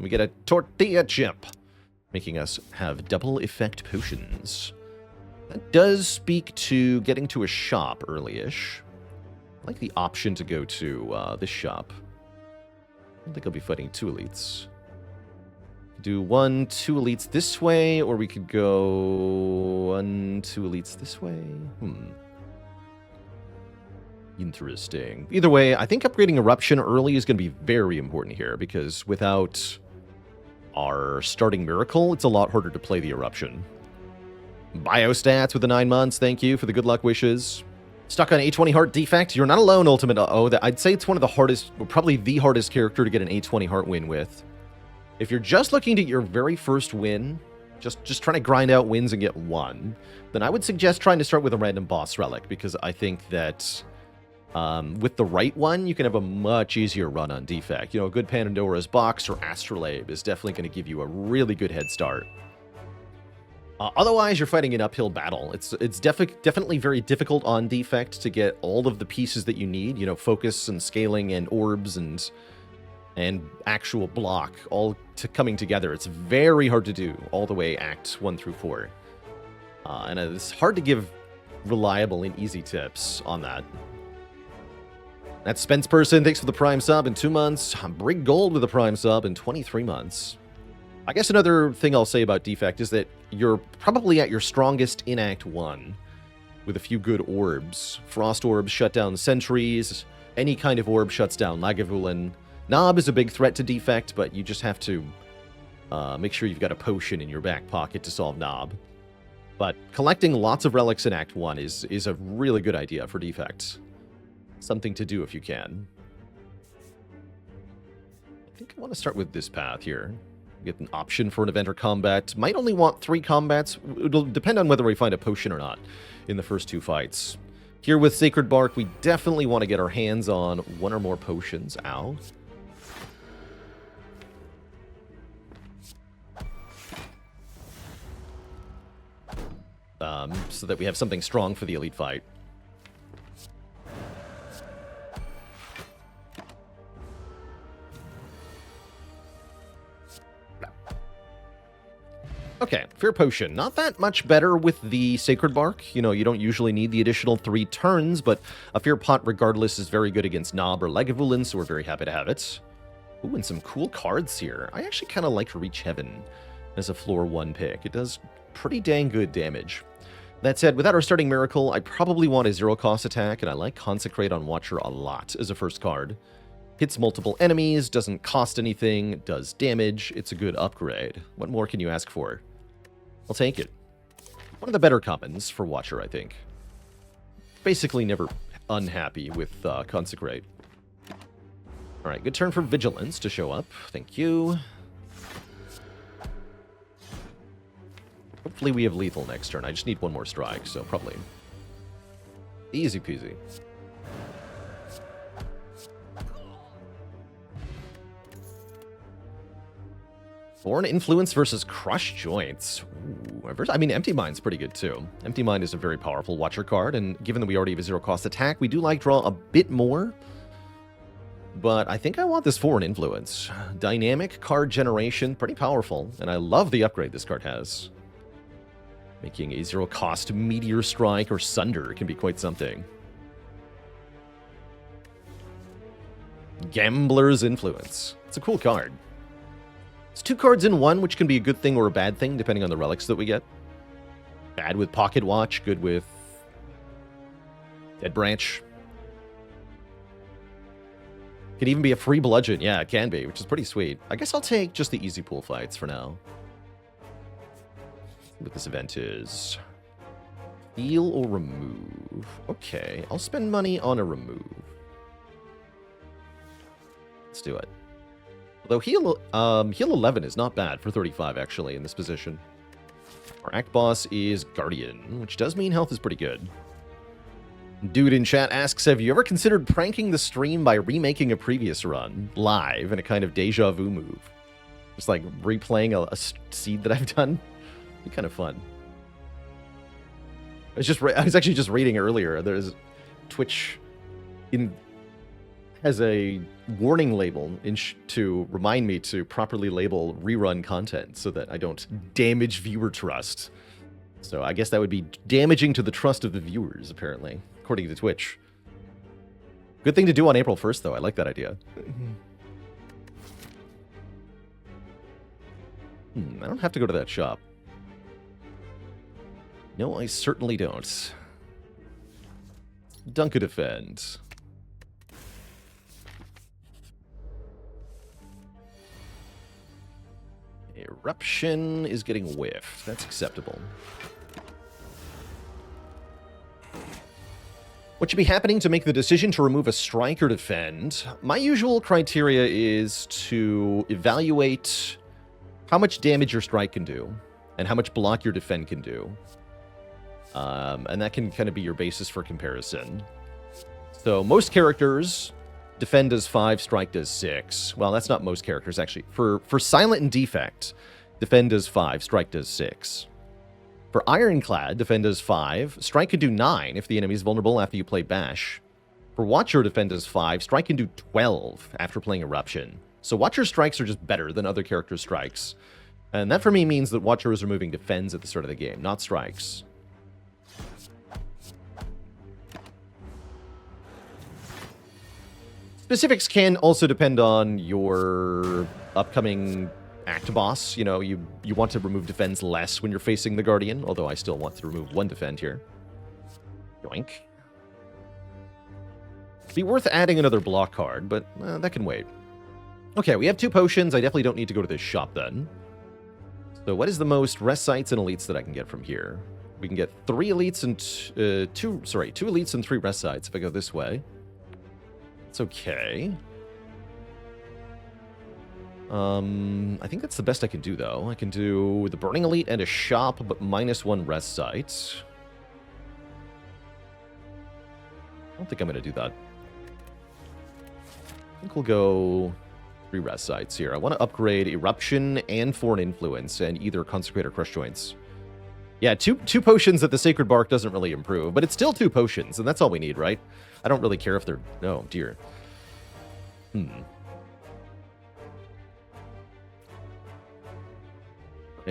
We get a tortilla chip, making us have double effect potions. That does speak to getting to a shop early-ish. I like the option to go to this shop. I don't think I'll be fighting 2 elites. Do 1, 2 elites this way, or we could go 1, 2 elites this way. Interesting. Either way, I think upgrading Eruption early is going to be very important here, because without our starting Miracle, it's a lot harder to play the Eruption. Biostats with the 9 months, thank you for the good luck wishes. Stuck on A20 Heart Defect, you're not alone, Ultimate I'd say it's one of the hardest, or probably the hardest character to get an A20 Heart win with. If you're just looking to get your very first win, just trying to grind out wins and get 1, then I would suggest trying to start with a random boss relic, because I think that with the right one, you can have a much easier run on Defect. You know, a good Pandora's Box or Astrolabe is definitely going to give you a really good head start. Otherwise, you're fighting an uphill battle. It's definitely very difficult on Defect to get all of the pieces that you need, you know, focus and scaling and orbs and actual block all coming together. It's very hard to do all the way Act 1 through 4. And it's hard to give reliable and easy tips on that. That's Spence Person, thanks for the Prime sub in 2 months. Brig Gold with a Prime sub in 23 months. I guess another thing I'll say about Defect is that you're probably at your strongest in Act 1 with a few good orbs. Frost orbs shut down sentries. Any kind of orb shuts down Lagavulin. Nob is a big threat to Defect, but you just have to make sure you've got a potion in your back pocket to solve Nob. But collecting lots of relics in Act 1 is a really good idea for Defect. Something to do if you can. I think I want to start with this path here. Get an option for an event or combat. Might only want 3 combats. It'll depend on whether we find a potion or not in the first 2 fights. Here with Sacred Bark, we definitely want to get our hands on 1 or more potions. Ow. So that we have something strong for the elite fight. Okay, Fear Potion. Not that much better with the Sacred Bark. You know, you don't usually need the additional 3 turns, but a Fear Pot regardless is very good against Nob or Lagavulin, so we're very happy to have it. Ooh, and some cool cards here. I actually kind of like Reach Heaven as a floor 1 pick. It does pretty dang good damage. That said, without our starting Miracle, I probably want a 0-cost attack, and I like Consecrate on Watcher a lot as a first card. Hits multiple enemies, doesn't cost anything, does damage. It's a good upgrade. What more can you ask for? I'll take it. One of the better commons for Watcher, I think. Basically never unhappy with Consecrate. Alright, good turn for Vigilance to show up. Thank you. Hopefully we have lethal next turn. I just need 1 more strike, so probably easy peasy. Foreign Influence versus Crush Joints. Ooh, I mean, Empty Mind's pretty good too. Empty Mind is a very powerful Watcher card, and given that we already have a 0-cost attack, we do like draw a bit more. But I think I want this Foreign Influence. Dynamic card generation, pretty powerful, and I love the upgrade this card has. Making a 0-cost Meteor Strike or Sunder can be quite something. Gambler's Influence. It's a cool card. It's 2 cards in 1, which can be a good thing or a bad thing, depending on the relics that we get. Bad with Pocket Watch, good with Dead Branch. Could even be a free bludgeon. Yeah, it can be, which is pretty sweet. I guess I'll take just the easy pool fights for now. What this event is. Heal or remove. Okay, I'll spend money on a remove. Let's do it. Although heal 11 is not bad for 35, actually, in this position. Our Act Boss is Guardian, which does mean health is pretty good. Dude in chat asks, have you ever considered pranking the stream by remaking a previous run live in a kind of deja vu move? Just like replaying a seed that I've done? It'd be kind of fun. I was actually just reading earlier. There's Twitch in... has a warning label to remind me to properly label rerun content so that I don't damage viewer trust. So I guess that would be damaging to the trust of the viewers, apparently, according to Twitch. Good thing to do on April 1st, though. I like that idea. I don't have to go to that shop. No, I certainly don't. Dunka defend. Eruption is getting whiffed. That's acceptable. What should be happening to make the decision to remove a strike or defend? My usual criteria is to evaluate how much damage your strike can do and how much block your defend can do. And that can kind of be your basis for comparison. So most characters, defend does 5, strike does 6. Well, that's not most characters, actually. For Silent and Defect, defend does 5, strike does 6. For Ironclad, defend does 5, strike can do 9 if the enemy is vulnerable after you play Bash. For Watcher, defend does 5, strike can do 12 after playing Eruption. So Watcher strikes are just better than other characters' strikes. And that for me means that Watcher is removing defends at the start of the game, not strikes. Specifics can also depend on your upcoming act boss. You know, you want to remove defense less when you're facing the Guardian, although I still want to remove 1 defend here. Yoink. It'd be worth adding another block card, but that can wait. Okay, we have 2 potions. I definitely don't need to go to this shop then. So what is the most rest sites and elites that I can get from here? We can get 3 elites and 2 elites and 3 rest sites if I go this way. It's okay. I think that's the best I can do, though. I can do the Burning Elite and a shop, but -1 rest site. I don't think I'm going to do that. I think we'll go 3 rest sites here. I want to upgrade Eruption and Foreign Influence and either Consecrate or Crush Joints. Yeah, two potions that the Sacred Bark doesn't really improve, but it's still 2 potions, and that's all we need, right? I don't really care if they're... Oh, dear. 9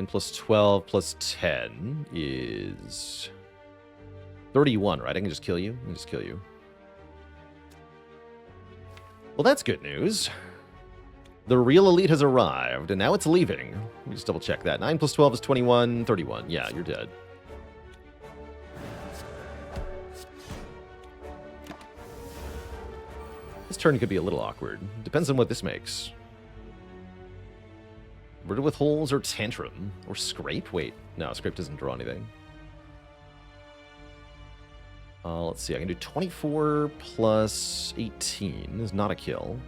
plus 12 plus 10 is 31, right? I can just kill you? I can just kill you. Well, that's good news. The real elite has arrived, and now it's leaving. Let me just double check that. 9 plus 12 is 21, 31. Yeah, you're dead. This turn could be a little awkward. Depends on what this makes. Riddle with Holes or Tantrum? Or Scrape? Wait, no, Scrape doesn't draw anything. Let's see, I can do 24 plus 18 is not a kill.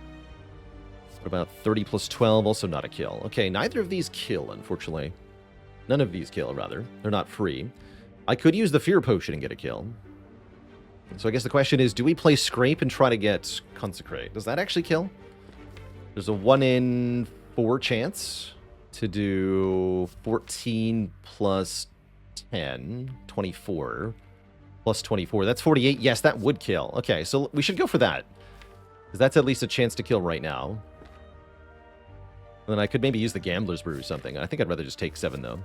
What about 30 plus 12? Also not a kill. Okay, neither of these kill, unfortunately. None of these kill, rather. They're not free. I could use the Fear Potion and get a kill. So I guess the question is, do we play Scrape and try to get Consecrate? Does that actually kill? There's a 1 in 4 chance to do 14 plus 10, 24, plus 24. That's 48. Yes, that would kill. Okay, so we should go for that. Because that's at least a chance to kill right now. And then I could maybe use the Gambler's Brew or something. I think I'd rather just take 7, though.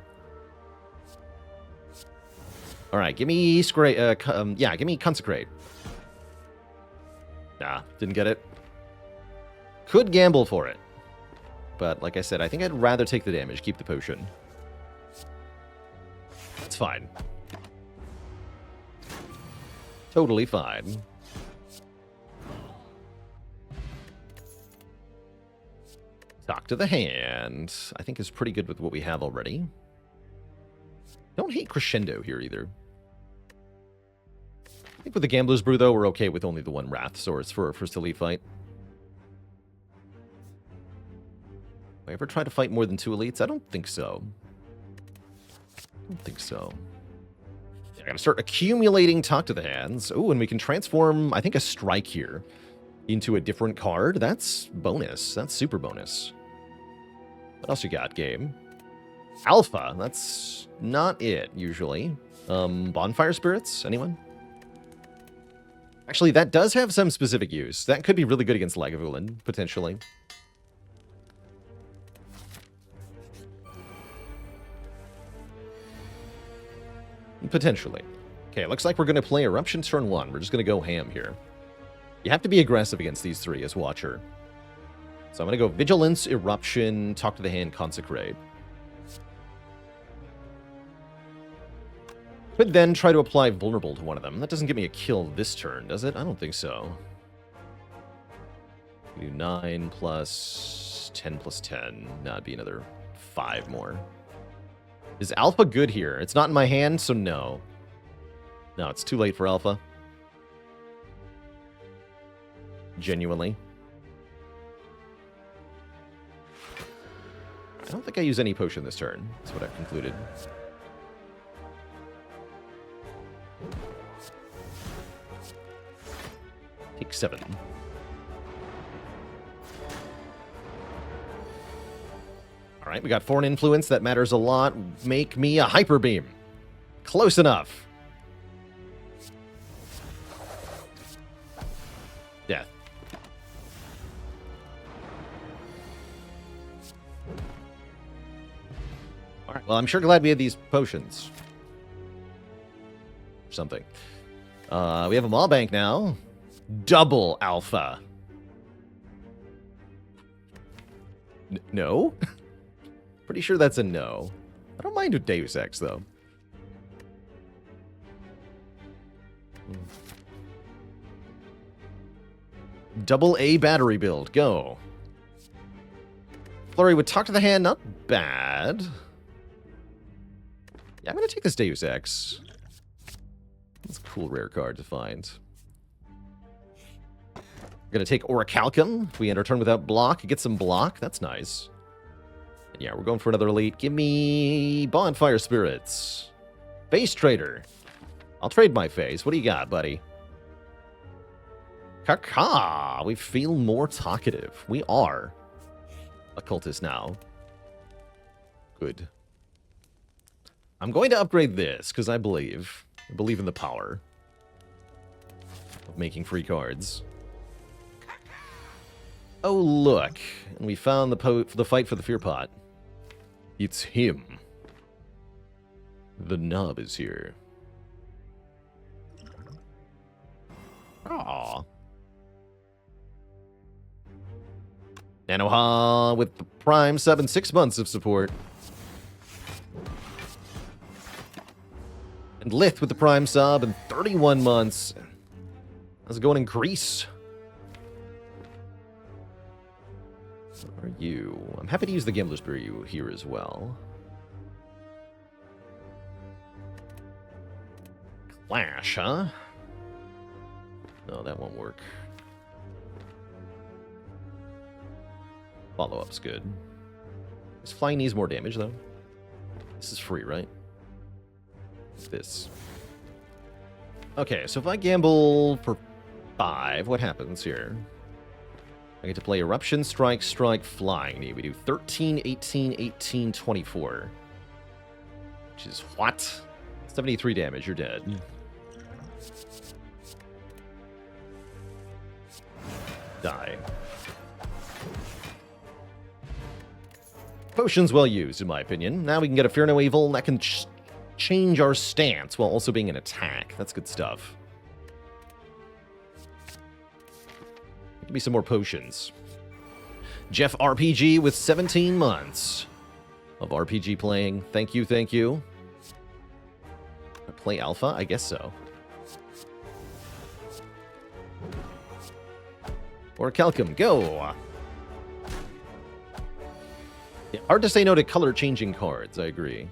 All right, give me give me Consecrate. Nah, didn't get it. Could gamble for it. But like I said, I think I'd rather take the damage, keep the potion. It's fine. Totally fine. Talk to the Hand. I think is pretty good with what we have already. Don't hate Crescendo here either. I think with the Gambler's Brew, though, we're okay with only the 1 Wrath Source for our first elite fight. Have I ever tried to fight more than 2 elites? I don't think so. I don't think so. Yeah, I gotta start accumulating Talk to the Hands. Oh, and we can transform, I think, a Strike here into a different card. That's bonus. That's super bonus. What else you got, game? Alpha. That's not it, usually. Bonfire Spirits? Anyone? Actually, that does have some specific use. That could be really good against Lagavulin, potentially. Potentially. Okay, looks like we're going to play Eruption turn 1. We're just going to go ham here. You have to be aggressive against these 3 as Watcher. So I'm going to go Vigilance, Eruption, Talk to the Hand, Consecrate. Could then try to apply Vulnerable to one of them. That doesn't give me a kill this turn, does it? I don't think so. Do 9 plus 10 plus 10. That'd be another 5 more. Is Alpha good here? It's not in my hand, so no. No, it's too late for Alpha. Genuinely. I don't think I use any potion this turn. That's what I've concluded. Take 7. Alright, we got Foreign Influence. That matters a lot. Make me a Hyper Beam. Close enough. Death. Alright, well, I'm sure glad we had these potions. Something. We have a Maw Bank now. Double Alpha. No? Pretty sure that's a no. I don't mind with Deus Ex, though. Double A battery build. Go. Flurry would Talk to the Hand. Not bad. Yeah, I'm going to take this Deus Ex. That's a cool rare card to find. We're going to take Orichalcum. If we end our turn without block, get some block. That's nice. And yeah, we're going for another elite. Give me Bonfire Spirits. Face Trader. I'll trade my face. What do you got, buddy? Caca. We feel more talkative. We are occultists now. Good. I'm going to upgrade this because I believe in the power of making free cards. Oh, look. And we found the fight for the Fear Pot. It's him. The Nub is here. Aww. Nanoha with the Prime sub and 6 months of support. And Lith with the Prime sub and 31 months. How's it going in Greece? What are you? I'm happy to use the Gambler's Brew here as well. Clash, huh? No, that won't work. Follow-up's good. Does Flying Knees more damage, though? This is free, right? This. Okay, so if I gamble for 5, what happens here? I get to play Eruption, Strike, Strike, Flying Knee. We do 13, 18, 18, 24. Which is what? 73 damage, you're dead. Die. Potions well used, in my opinion. Now we can get a Fear No Evil, and that can change our stance while also being an attack. That's good stuff. Give me some more potions. Jeff RPG with 17 months of RPG playing. Thank you, thank you. I play Alpha? I guess so. Or Calcum, go! Yeah, hard to say no to color-changing cards, I agree.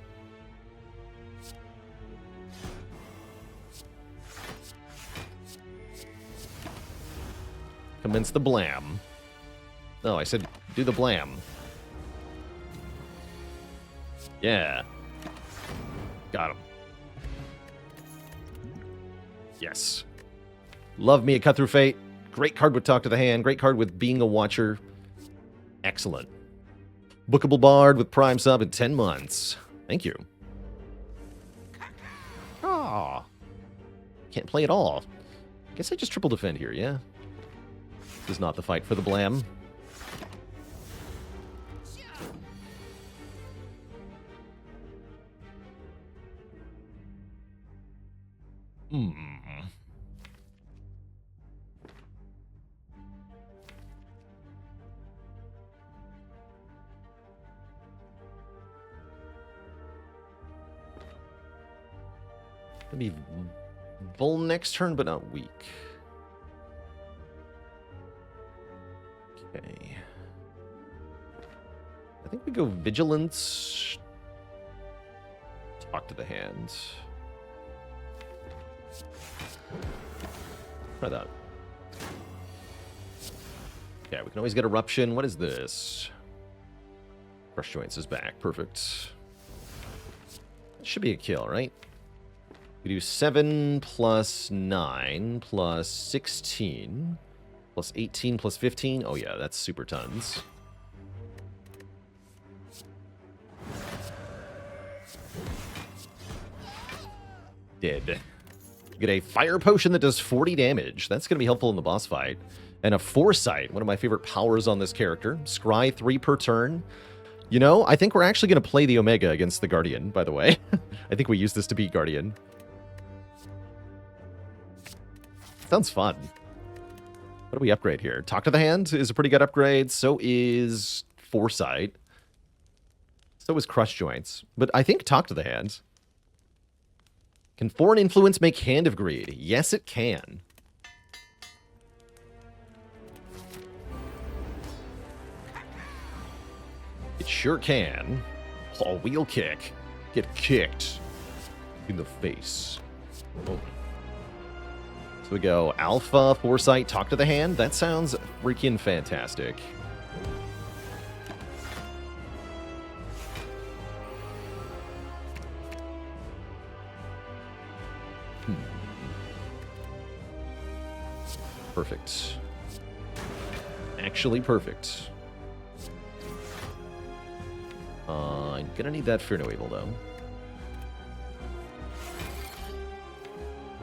Commence the blam. No, I said do the blam. Yeah. Got him. Yes. Love me a Cut Through Fate. Great card with Talk to the Hand. Great card with Being a Watcher. Excellent. Bookable Bard with Prime sub in 10 months. Thank you. Ah. Can't play at all. Guess I just triple defend here, yeah? This is not the fight for the blam. Maybe Bull next turn, but not weak. Okay. I think we go Vigilance. Talk to the hand. Try that. Yeah, we can always get Eruption. What is this? Crush Joints is back. Perfect. Should be a kill, right? We do 7 plus 9 plus 16 plus 18 plus 15. Oh yeah, that's super tons. Dead. Get a Fire Potion that does 40 damage. That's going to be helpful in the boss fight. And a Foresight, one of my favorite powers on this character. Scry 3 per turn. You know, I think we're actually going to play the Omega against the Guardian, by the way. I think we use this to beat Guardian. Sounds fun. What do we upgrade here? Talk to the Hand is a pretty good upgrade. So is Foresight. So is Crush Joints. But I think Talk to the Hand. Can Foreign Influence make Hand of Greed? Yes, it can. It sure can. Oh, wheel kick. Get kicked in the face. Oh. So we go Alpha, Foresight, Talk to the Hand. That sounds freaking fantastic. Perfect. Actually perfect. I'm gonna need that Fear No Evil, though.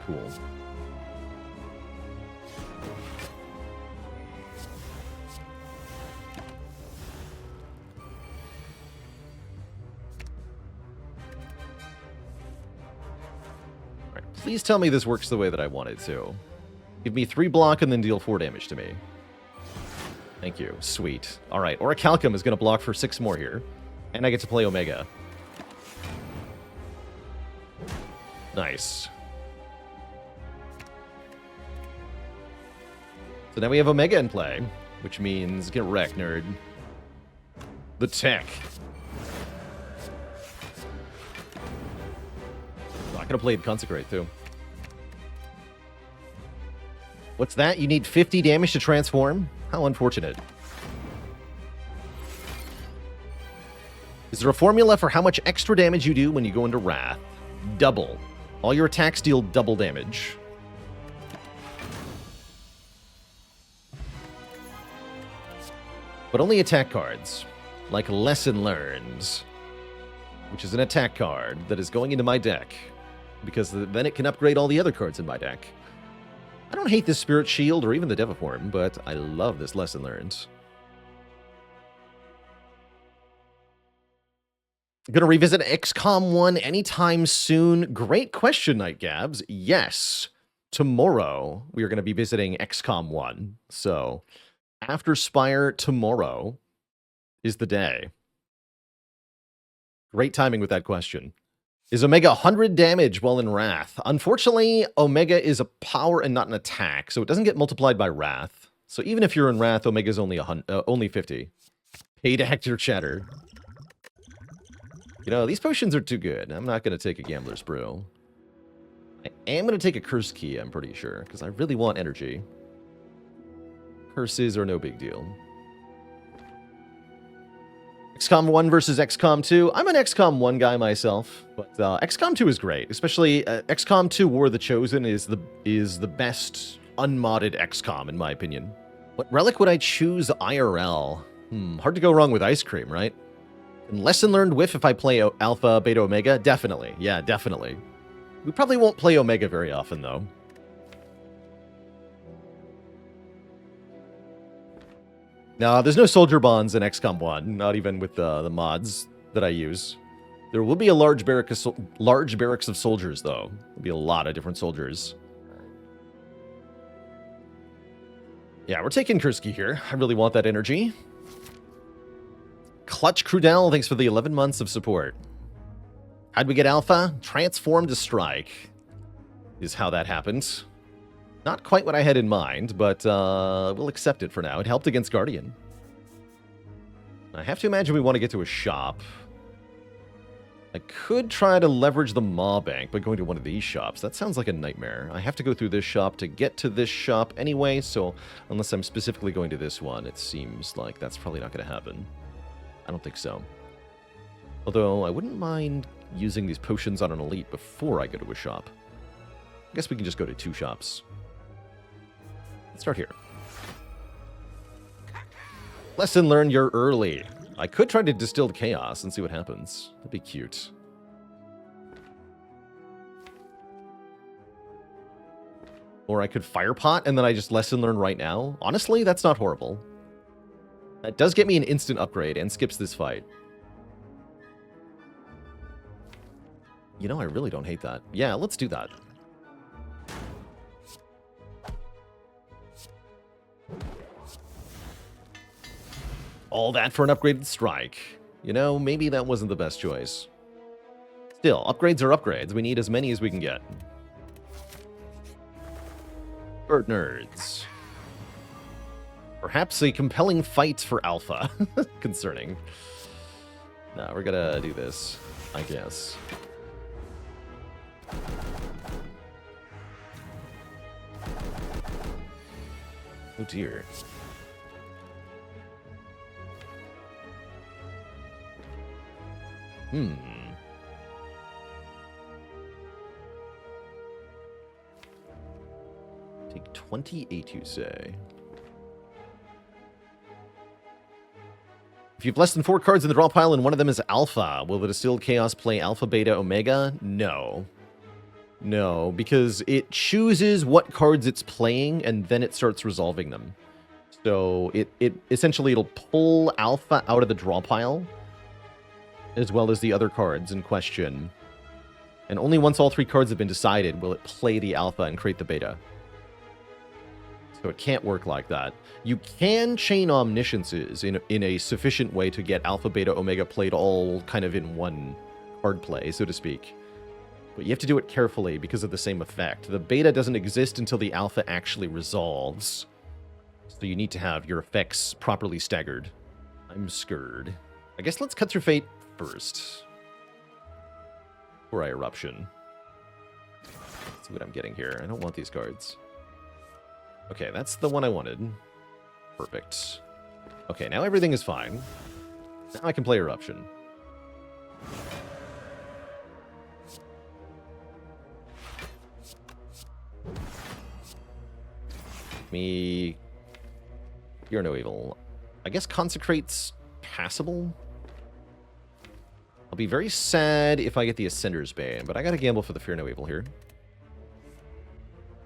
Cool. Alright, please tell me this works the way that I want it to. Give me 3 block and then deal 4 damage to me. Thank you. Sweet. Alright, Orichalcum is going to block for 6 more here. And I get to play Omega. Nice. So now we have Omega in play, which means get wrecked, nerd. The tech. Oh, I could have played Consecrate, too. What's that? You need 50 damage to transform? How unfortunate. Is there a formula for how much extra damage you do when you go into Wrath? Double. All your attacks deal double damage. But only attack cards. Like Lesson Learned. Which is an attack card that is going into my deck. Because then it can upgrade all the other cards in my deck. I don't hate this Spirit Shield or even the Deviform, but I love this Lesson Learned. Gonna revisit XCOM 1 anytime soon? Great question, Night Gabs. Yes. Tomorrow, we are going to be visiting XCOM 1. So, after Spire, tomorrow is the day. Great timing with that question. Is Omega 100 damage while in Wrath? Unfortunately, Omega is a power and not an attack, so it doesn't get multiplied by Wrath. So even if you're in Wrath, Omega's only 50. Paid actor chatter. You know, these potions are too good. I'm not going to take a Gambler's Brew. I am going to take a Curse Key, I'm pretty sure, because I really want energy. Curses are no big deal. XCOM 1 versus XCOM 2. I'm an XCOM 1 guy myself, but XCOM 2 is great. Especially XCOM 2 War of the Chosen is the best unmodded XCOM, in my opinion. What relic would I choose IRL? Hard to go wrong with Ice Cream, right? And Lesson Learned Whiff if I play Alpha, Beta, Omega? Definitely. Yeah, definitely. We probably won't play Omega very often, though. No, there's no soldier bonds in XCOM 1, not even with the mods that I use. There will be a large barracks of soldiers, though. There'll be a lot of different soldiers. Yeah, we're taking Kursky here. I really want that energy. Clutch Crudel, thanks for the 11 months of support. How'd we get Alpha? Transform to strike is how that happened. Not quite what I had in mind, but we'll accept it for now. It helped against Guardian. I have to imagine we want to get to a shop. I could try to leverage the Maw Bank by going to one of these shops. That sounds like a nightmare. I have to go through this shop to get to this shop anyway, so unless I'm specifically going to this one, it seems like that's probably not going to happen. I don't think so. Although, I wouldn't mind using these potions on an elite before I go to a shop. I guess we can just go to 2 shops. Let's start here. Lesson learned, you're early. I could try to distill chaos and see what happens. That'd be cute. Or I could fire pot and then I just lesson learn right now. Honestly, that's not horrible. That does get me an instant upgrade and skips this fight. You know, I really don't hate that. Yeah, let's do that. All that for an upgraded strike. You know, maybe that wasn't the best choice. Still, upgrades are upgrades. We need as many as we can get. Bird nerds. Perhaps a compelling fight for Alpha. Concerning. No, we're gonna do this, I guess. Oh dear. Take 28, you say. If you have less than 4 cards in the draw pile and one of them is Alpha, will the Distilled Chaos play Alpha, Beta, Omega? No. No, because it chooses what cards it's playing and then it starts resolving them. So it essentially it'll pull Alpha out of the draw pile, as well as the other cards in question. And only once all 3 cards have been decided will it play the Alpha and create the Beta. So it can't work like that. You can chain Omnisciences in a sufficient way to get Alpha, Beta, Omega played all kind of in one card play, so to speak. But you have to do it carefully because of the same effect. The Beta doesn't exist until the Alpha actually resolves. So you need to have your effects properly staggered. I'm scared. I guess let's cut through Fate first. Before I Eruption. Let's see what I'm getting here. I don't want these cards. Okay, that's the one I wanted. Perfect. Okay, now everything is fine. Now I can play Eruption. Me... You're no evil. I guess Consecrate's passable? I'll be very sad if I get the Ascender's Bane, but I gotta gamble for the Fear No Evil here.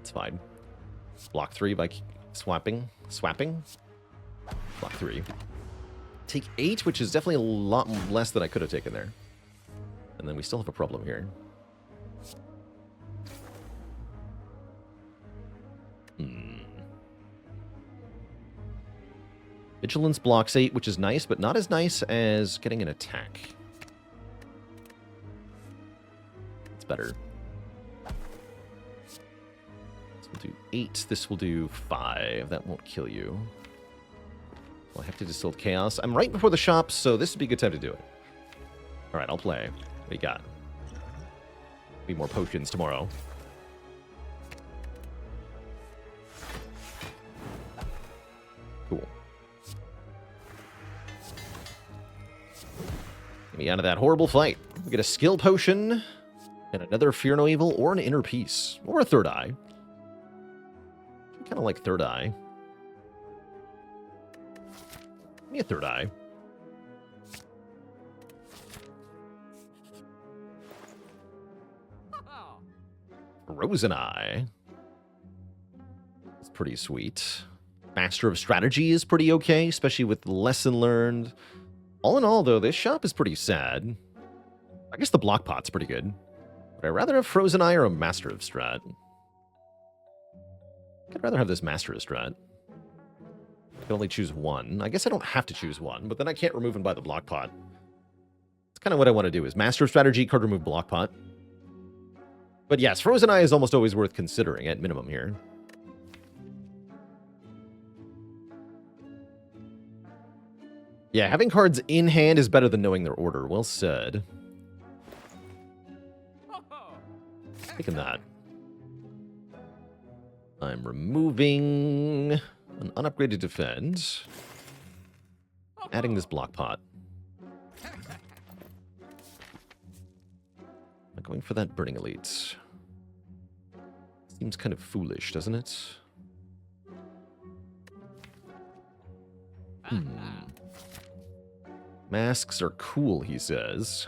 It's fine. Block 3 by swapping. Block 3. Take 8, which is definitely a lot less than I could have taken there. And then we still have a problem here. Vigilance blocks 8, which is nice, but not as nice as getting an attack. It's better. This will do 8. This will do 5. That won't kill you. Well, I have to distill chaos. I'm right before the shop, so this would be a good time to do it. All right, I'll play. What do you got? Be more potions tomorrow. Cool. Get me out of that horrible fight. We get a skill potion and another Fear No Evil or an Inner Peace or a Third Eye. Kind of like Third Eye. Give me a Third Eye. Frozen Eye. It's pretty sweet. Master of Strategy is pretty okay, especially with Lesson Learned. All in all, though, this shop is pretty sad. I guess the block pot's pretty good. But I'd rather have Frozen Eye or a Master of Strat. I'd rather have this Master of Strat. I can only choose one. I guess I don't have to choose one, but then I can't remove and buy the block pot. That's kind of what I want to do, is Master of Strategy, card remove, block pot. But yes, Frozen Eye is almost always worth considering, at minimum here. Yeah, having cards in hand is better than knowing their order. Well said. Taking that. I'm removing an unupgraded defend. Adding this block pot. I'm going for that Burning Elite. Seems kind of foolish, doesn't it? Masks are cool, he says.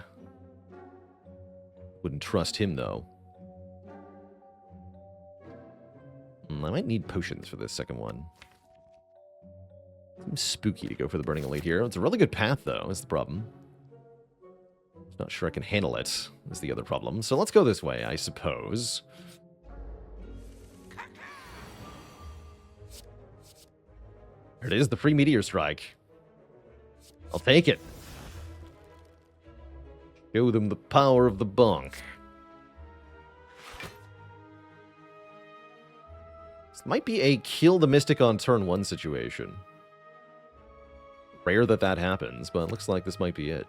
Wouldn't trust him, though. I might need potions for this second one. Seems spooky to go for the Burning Elite here. It's a really good path, though, is the problem. Not sure I can handle it, is the other problem. So let's go this way, I suppose. There it is, the free Meteor Strike. I'll take it. Show them the power of the bunk. This might be a kill the Mystic on turn 1 situation. Rare that that happens, but it looks like this might be it.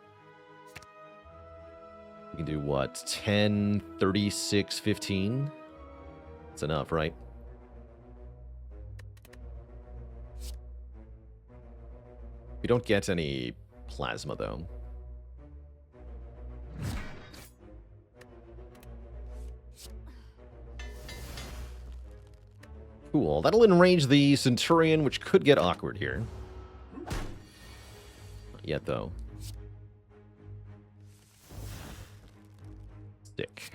We can do what? 10, 36, 15? That's enough, right? We don't get any plasma, though. Cool. That'll enrage the Centurion, which could get awkward here. Not yet, though. Stick.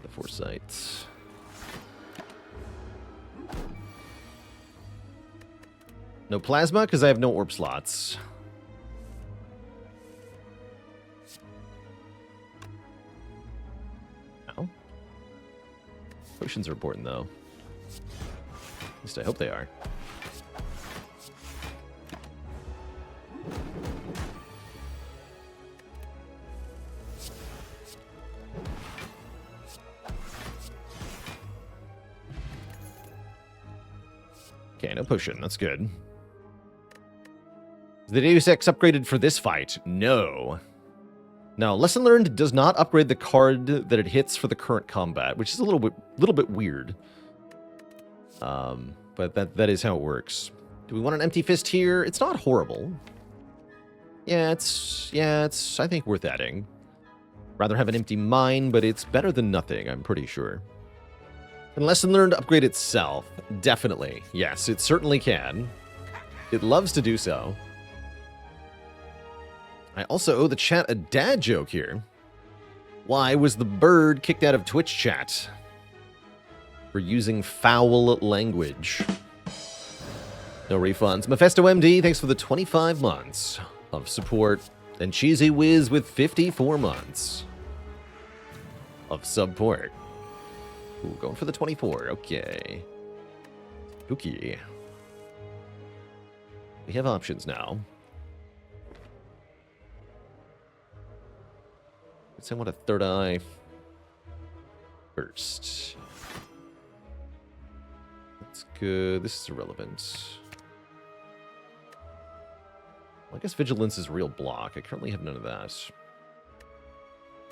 The Foresight. No plasma, because I have no orb slots. No. Potions are important, though. At least I hope they are. Okay, no potion. That's good. Is the Deus Ex upgraded for this fight? No. Now, Lesson Learned does not upgrade the card that it hits for the current combat, which is a little bit weird. But that is how it works. Do we want an Empty Fist here? It's not horrible. Yeah, it's I think worth adding. Rather have an Empty Mind, but it's better than nothing, I'm pretty sure. Can Lesson Learned upgrade itself? Definitely. Yes, it certainly can. It loves to do so. I also owe the chat a dad joke here. Why was the bird kicked out of Twitch chat? For using foul language. No refunds. Mephisto MD, thanks for the 25 months of support. And Cheesy Wiz with 54 months of support. Ooh, going for the 24. Okay. Spooky. We have options now. Let's say I want a third eye first. That's good. This is irrelevant. Well, I guess Vigilance is real block. I currently have none of that.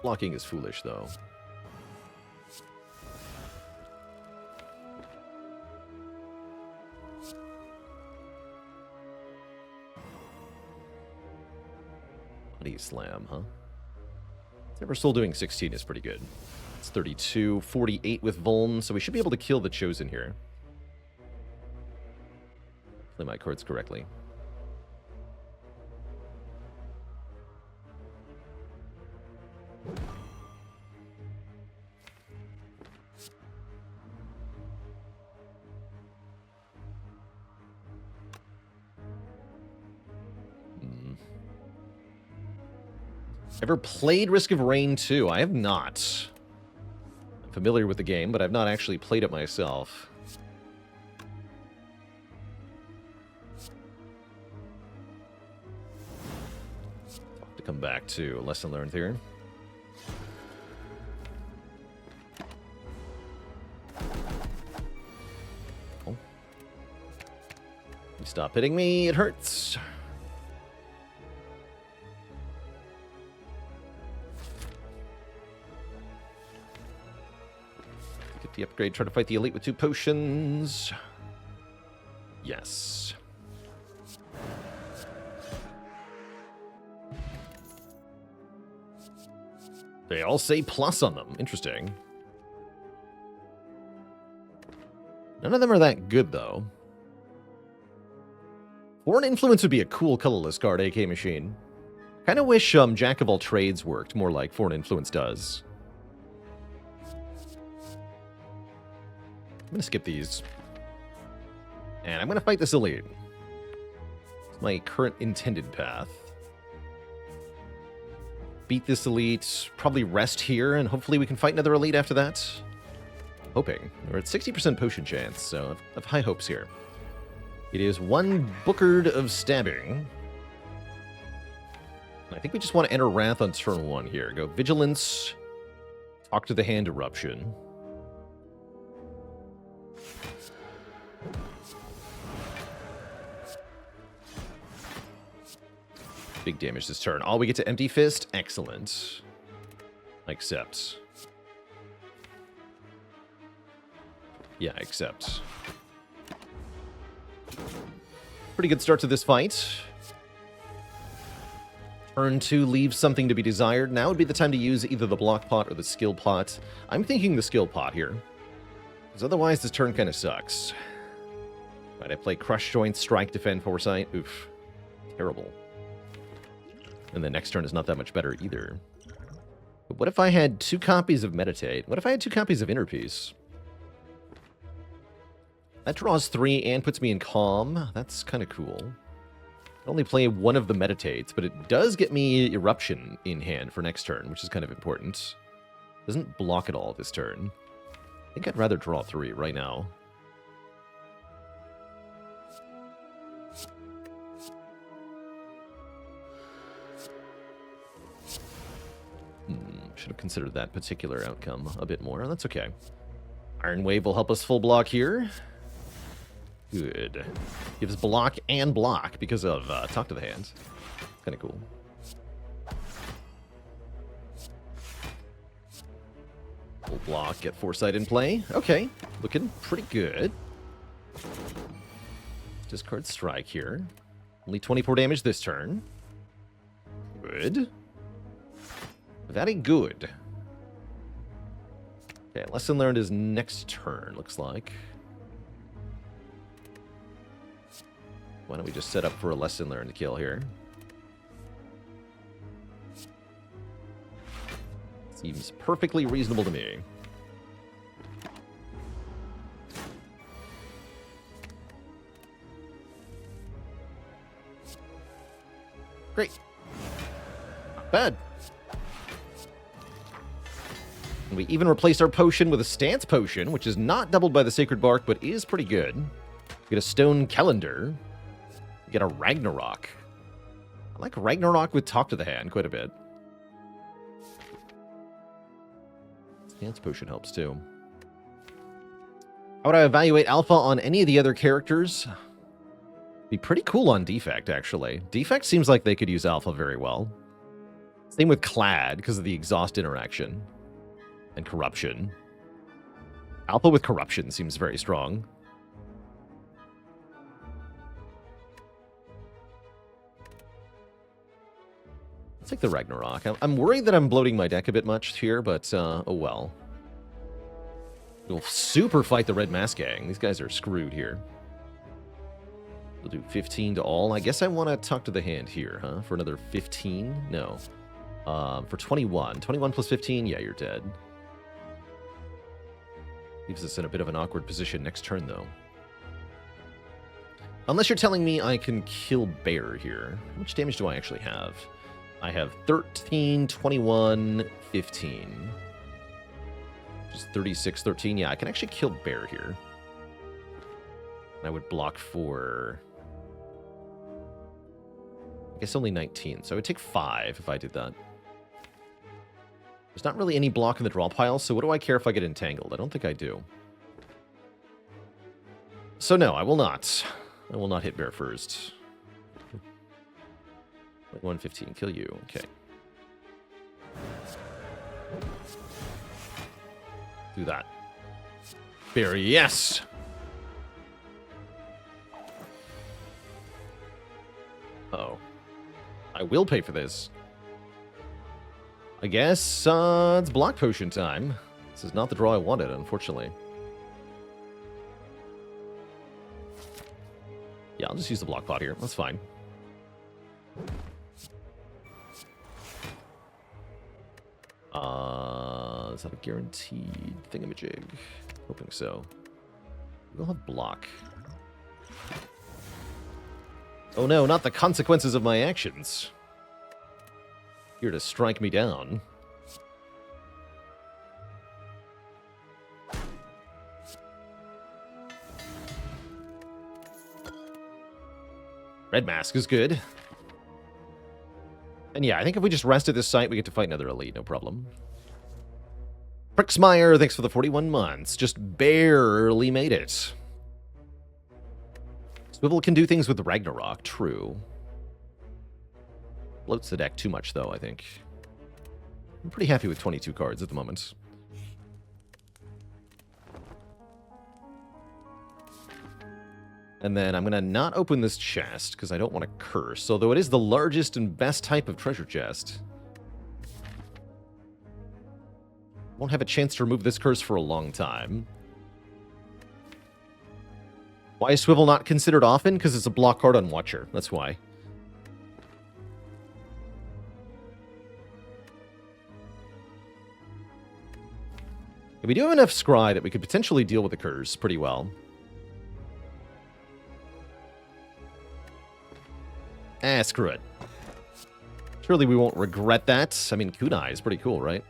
Blocking is foolish, though. Body Slam, huh? Never Soul doing 16 is pretty good. It's 32, 48 with Vuln, so we should be able to kill the Chosen here. Play my cards correctly. Ever played Risk of Rain 2? I have not. I'm familiar with the game, but I've not actually played it myself. I'll have to come back to lesson learned here. Oh. Stop hitting me, it hurts. Get the upgrade, try to fight the elite with 2 potions. Yes. They all say plus on them. Interesting. None of them are that good, though. Foreign Influence would be a cool colorless card, AK Machine. Kind of wish Jack of all trades worked more like Foreign Influence does. I'm going to skip these. And I'm going to fight this elite. It's my current intended path. Beat this elite, probably rest here, and hopefully we can fight another elite after that. Hoping. We're at 60% potion chance, so I have high hopes here. It is 1 Bookard of Stabbing. I think we just want to enter Wrath on turn 1 here. Go Vigilance, Talk to the Hand Eruption. Big damage this turn. We get to Empty Fist? Excellent. I accept. Yeah, I accept. Pretty good start to this fight. Turn 2 leaves something to be desired. Now would be the time to use either the block pot or the skill pot. I'm thinking the skill pot here. Because otherwise this turn kind of sucks. Right, I play Crush Joints, Strike, Defend, Foresight. Oof. Terrible. And the next turn is not that much better either. But what if I had 2 copies of Meditate? What if I had 2 copies of Inner Peace? That draws 3 and puts me in Calm. That's kind of cool. I only play 1 of the Meditates, but it does get me Eruption in hand for next turn, which is kind of important. Doesn't block at all this turn. I think I'd rather draw 3 right now. Should have considered that particular outcome a bit more. That's okay. Iron Wave will help us full block here. Good. Gives block and block because of Talk to the Hand. Kind of cool. Full block, get Foresight in play. Okay, looking pretty good. Discard Strike here. Only 24 damage this turn. Good. Very good. Okay, lesson learned is next turn, looks like. Why don't we just set up for a lesson learned kill here? Seems perfectly reasonable to me. Great. Not bad. And we even replaced our potion with a Stance Potion, which is not doubled by the Sacred Bark, but is pretty good. We get a Stone Calendar. We get a Ragnarok. I like Ragnarok with Talk to the Hand quite a bit. Stance Potion helps too. How would I evaluate Alpha on any of the other characters? Be pretty cool on Defect, actually. Defect seems like they could use Alpha very well. Same with Clad, because of the Exhaust interaction. And Corruption. Alpha with Corruption seems very strong. Let's take the Ragnarok. I'm worried that I'm bloating my deck a bit much here, but oh well. We'll super fight the Red Mask Gang. These guys are screwed here. We'll do 15 to all. I guess I want to Talk to the Hand here, huh? For another 15? No. For 21. 21 plus 15? Yeah, you're dead. Leaves us in a bit of an awkward position next turn, though. Unless you're telling me I can kill Bear here. How much damage do I actually have? I have 13, 21, 15. Just 36, 13. Yeah, I can actually kill Bear here. I would block for... I guess only 19, so I would take 5 if I did that. There's not really any block in the draw pile, so what do I care if I get entangled? I don't think I do. So no, I will not. I will not hit Bear first. 115, kill you. Okay. Do that. Bear, yes! Uh-oh. I will pay for this. I guess it's block potion time. This is not the draw I wanted, unfortunately. Yeah, I'll just use the block pot here. That's fine. Is that a guaranteed thingamajig? Hoping so. We'll have block. Oh no, not the consequences of my actions. Here to strike me down. Red Mask is good. And yeah, I think if we just rest at this site, we get to fight another elite, no problem. Prixmeyer, thanks for the 41 months. Just barely made it. Swivel can do things with Ragnarok, true. Bloats the deck too much, though, I think. I'm pretty happy with 22 cards at the moment. And then I'm going to not open this chest, because I don't want to curse, although it is the largest and best type of treasure chest. Won't have a chance to remove this curse for a long time. Why is Swivel not considered often? Because it's a block card on Watcher. That's why. We do have enough Scry that we could potentially deal with the curse pretty well. Screw it. Surely we won't regret that. I mean, Kunai is pretty cool, right?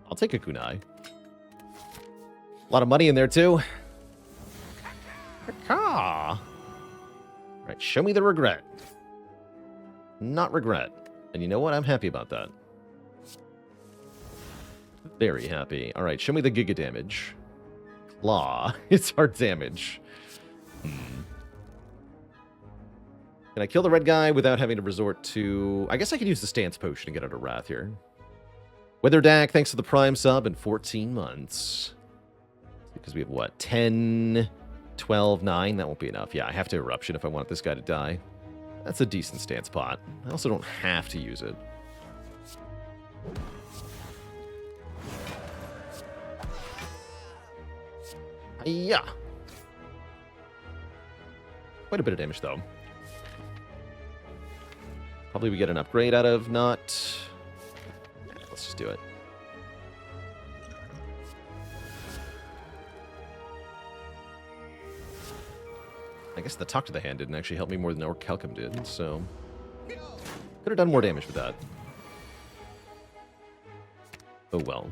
I'll take a Kunai. A lot of money in there, too. Right, show me the regret. Not regret. And you know what? I'm happy about that. Very happy. All right, show me the Giga damage. Claw. It's hard damage. Can I kill the red guy without having to resort to... I guess I could use the Stance Potion to get out of Wrath here. Witherdak, thanks for the Prime sub in 14 months. Because we have, what, 10, 12, 9? That won't be enough. Yeah, I have to Eruption if I want this guy to die. That's a decent stance pot. I also don't have to use it. Yeah. Quite a bit of damage, though. Probably we get an upgrade out of not... Let's just do it. I guess the Talk to the Hand didn't actually help me more than Orcalcum did, so... Could have done more damage with that. Oh well.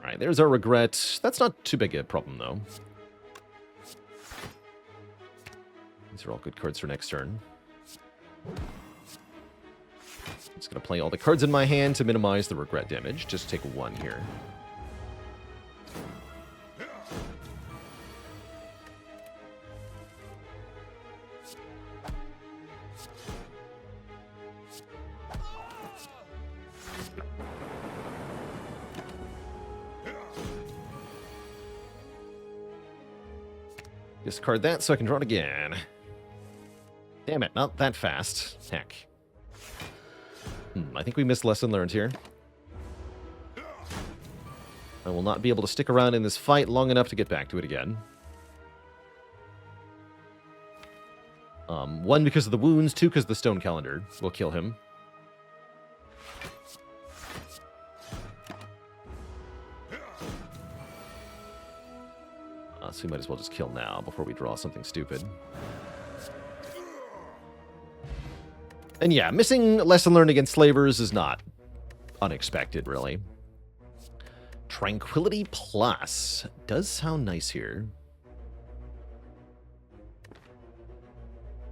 Alright, there's our regret. That's not too big a problem, though. These are all good cards for next turn. I'm just going to play all the cards in my hand to minimize the regret damage. Just take one here. Discard that so I can draw it again. Damn it, not that fast. Heck. I think we missed lesson learned here. I will not be able to stick around in this fight long enough to get back to it again. One, because of the wounds. Two, because the stone calendar will kill him. So we might as well just kill now before we draw something stupid. And yeah, missing lesson learned against slavers is not unexpected, really. Tranquility Plus does sound nice here.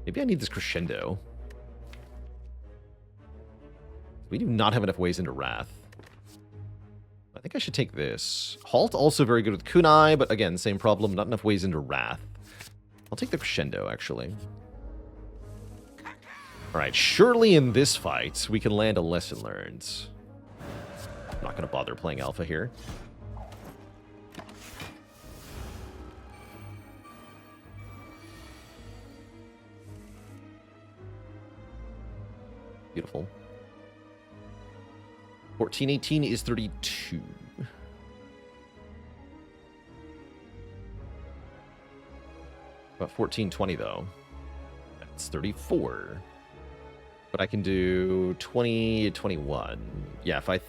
Maybe I need this crescendo. We do not have enough ways into Wrath. I think I should take this. Halt, also very good with Kunai, but again, same problem, not enough ways into Wrath. I'll take the crescendo, actually. Alright, surely in this fight, we can land a lesson learned. I'm not going to bother playing alpha here. Beautiful. 1418 is 32. About 1420 though. That's 34. But I can do 20, 21. Yeah, if I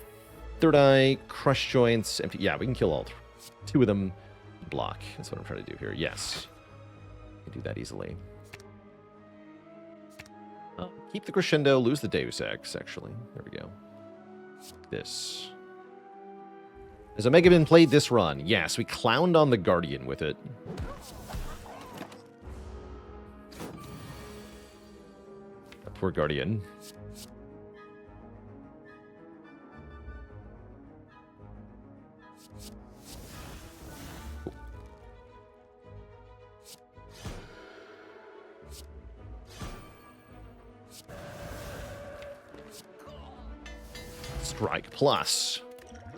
third eye, crush joints, empty. Yeah, we can kill all two of them. Block. That's what I'm trying to do here. Yes. I can do that easily. Keep the crescendo, lose the Deus Ex, actually. There we go. This. Has Omega been played this run? Yes, we clowned on the Guardian with it. That poor Guardian. Strike plus.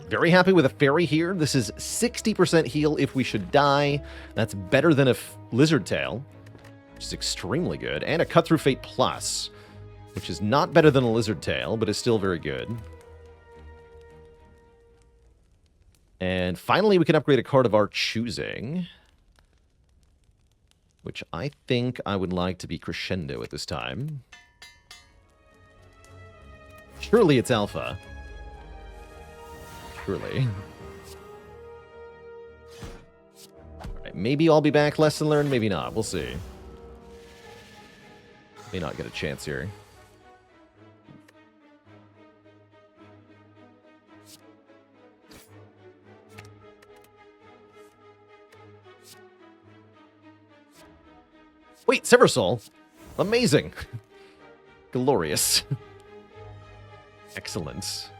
Very happy with a fairy here. This is 60% heal if we should die. That's better than a lizard tail, which is extremely good. And a cut through fate plus, which is not better than a lizard tail, but is still very good. And finally, we can upgrade a card of our choosing, which I think I would like to be crescendo at this time. Surely it's alpha. Surely. Alright, maybe I'll be back. Lesson learned, maybe not. We'll see. May not get a chance here. Wait, Sever Soul. Amazing. Glorious. Excellent.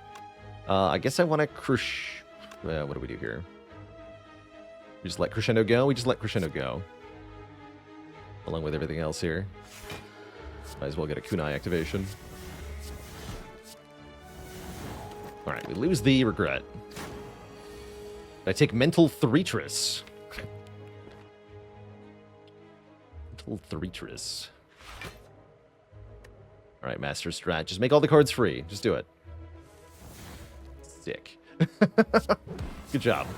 I guess I want to crush... what do we do here? We just let Crescendo go? We just let Crescendo go. Along with everything else here. Might as well get a Kunai activation. Alright, we lose the Regret. I take Mental Thretris. Mental Thretris. Alright, Master Strat. Just make all the cards free. Just do it. Sick. Good job.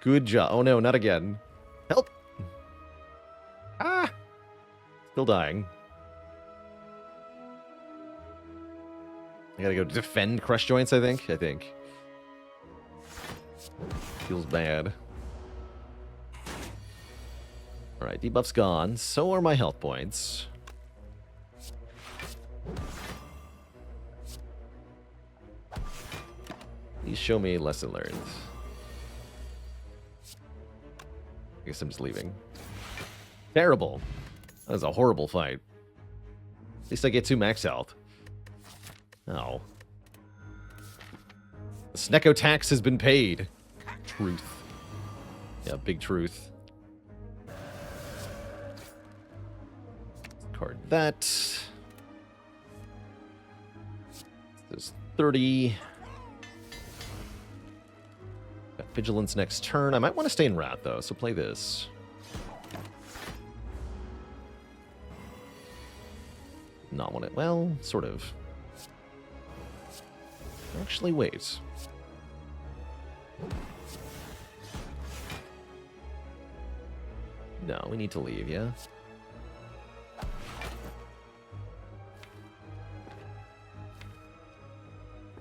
Good job. Oh no, not again. Help! Ah! Still dying. I gotta go defend Crush Joints, I think. Feels bad. Alright, debuff's gone. So are my health points. Please show me lesson learned. I guess I'm just leaving. Terrible. That was a horrible fight. At least I get 2 max health. Oh. The Snecko tax has been paid. Truth. Yeah, big truth. Card that. This is 30. Got Vigilance next turn. I might want to stay in Wrath, though, so play this. Not want it. Well, sort of. Actually, wait. No, we need to leave, yeah?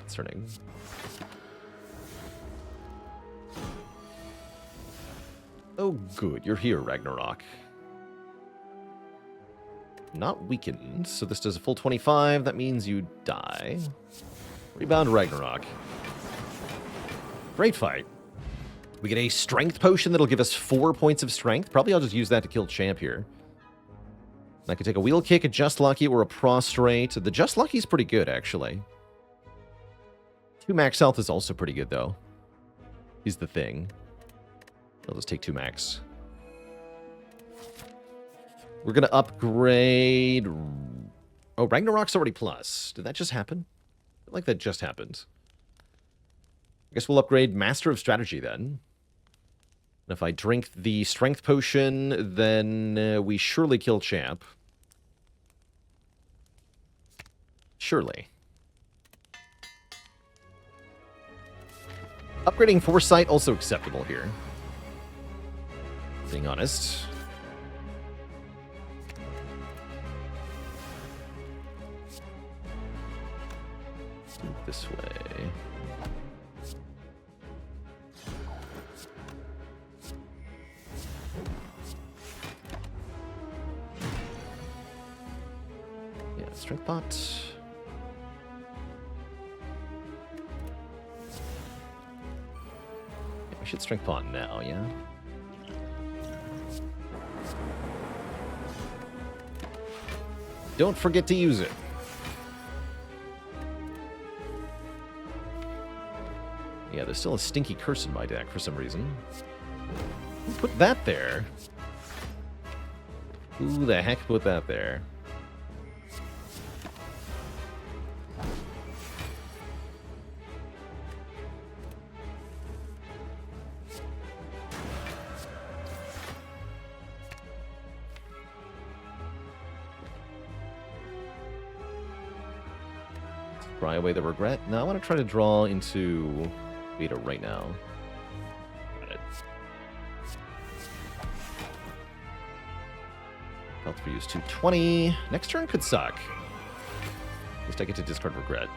It's turning. Oh, good. You're here, Ragnarok. Not weakened, so this does a full 25. That means you die. Rebound, Ragnarok. Great fight. We get a strength potion that'll give us 4 points of strength. Probably I'll just use that to kill Champ here. I could take a wheel kick, a Just Lucky, or a prostrate. The Just Lucky is pretty good, actually. 2 max health is also pretty good, though. He's the thing. I'll just take 2 max. We're going to upgrade... Oh, Ragnarok's already plus. Did that just happen? I feel like that just happened. I guess we'll upgrade Master of Strategy, then. And if I drink the Strength Potion, then we surely kill Champ. Surely. Upgrading Foresight, also acceptable here. Being honest. This way. Yeah, strength pot. Yeah, we should strength pot now, yeah? Don't forget to use it. Yeah, there's still a stinky curse in my deck for some reason. Who put that there? Who the heck put that there? Cry away the regret. No, I want to try to draw into beta right now. Got it. Health for use 220. Next turn could suck. At least I get to discard regret.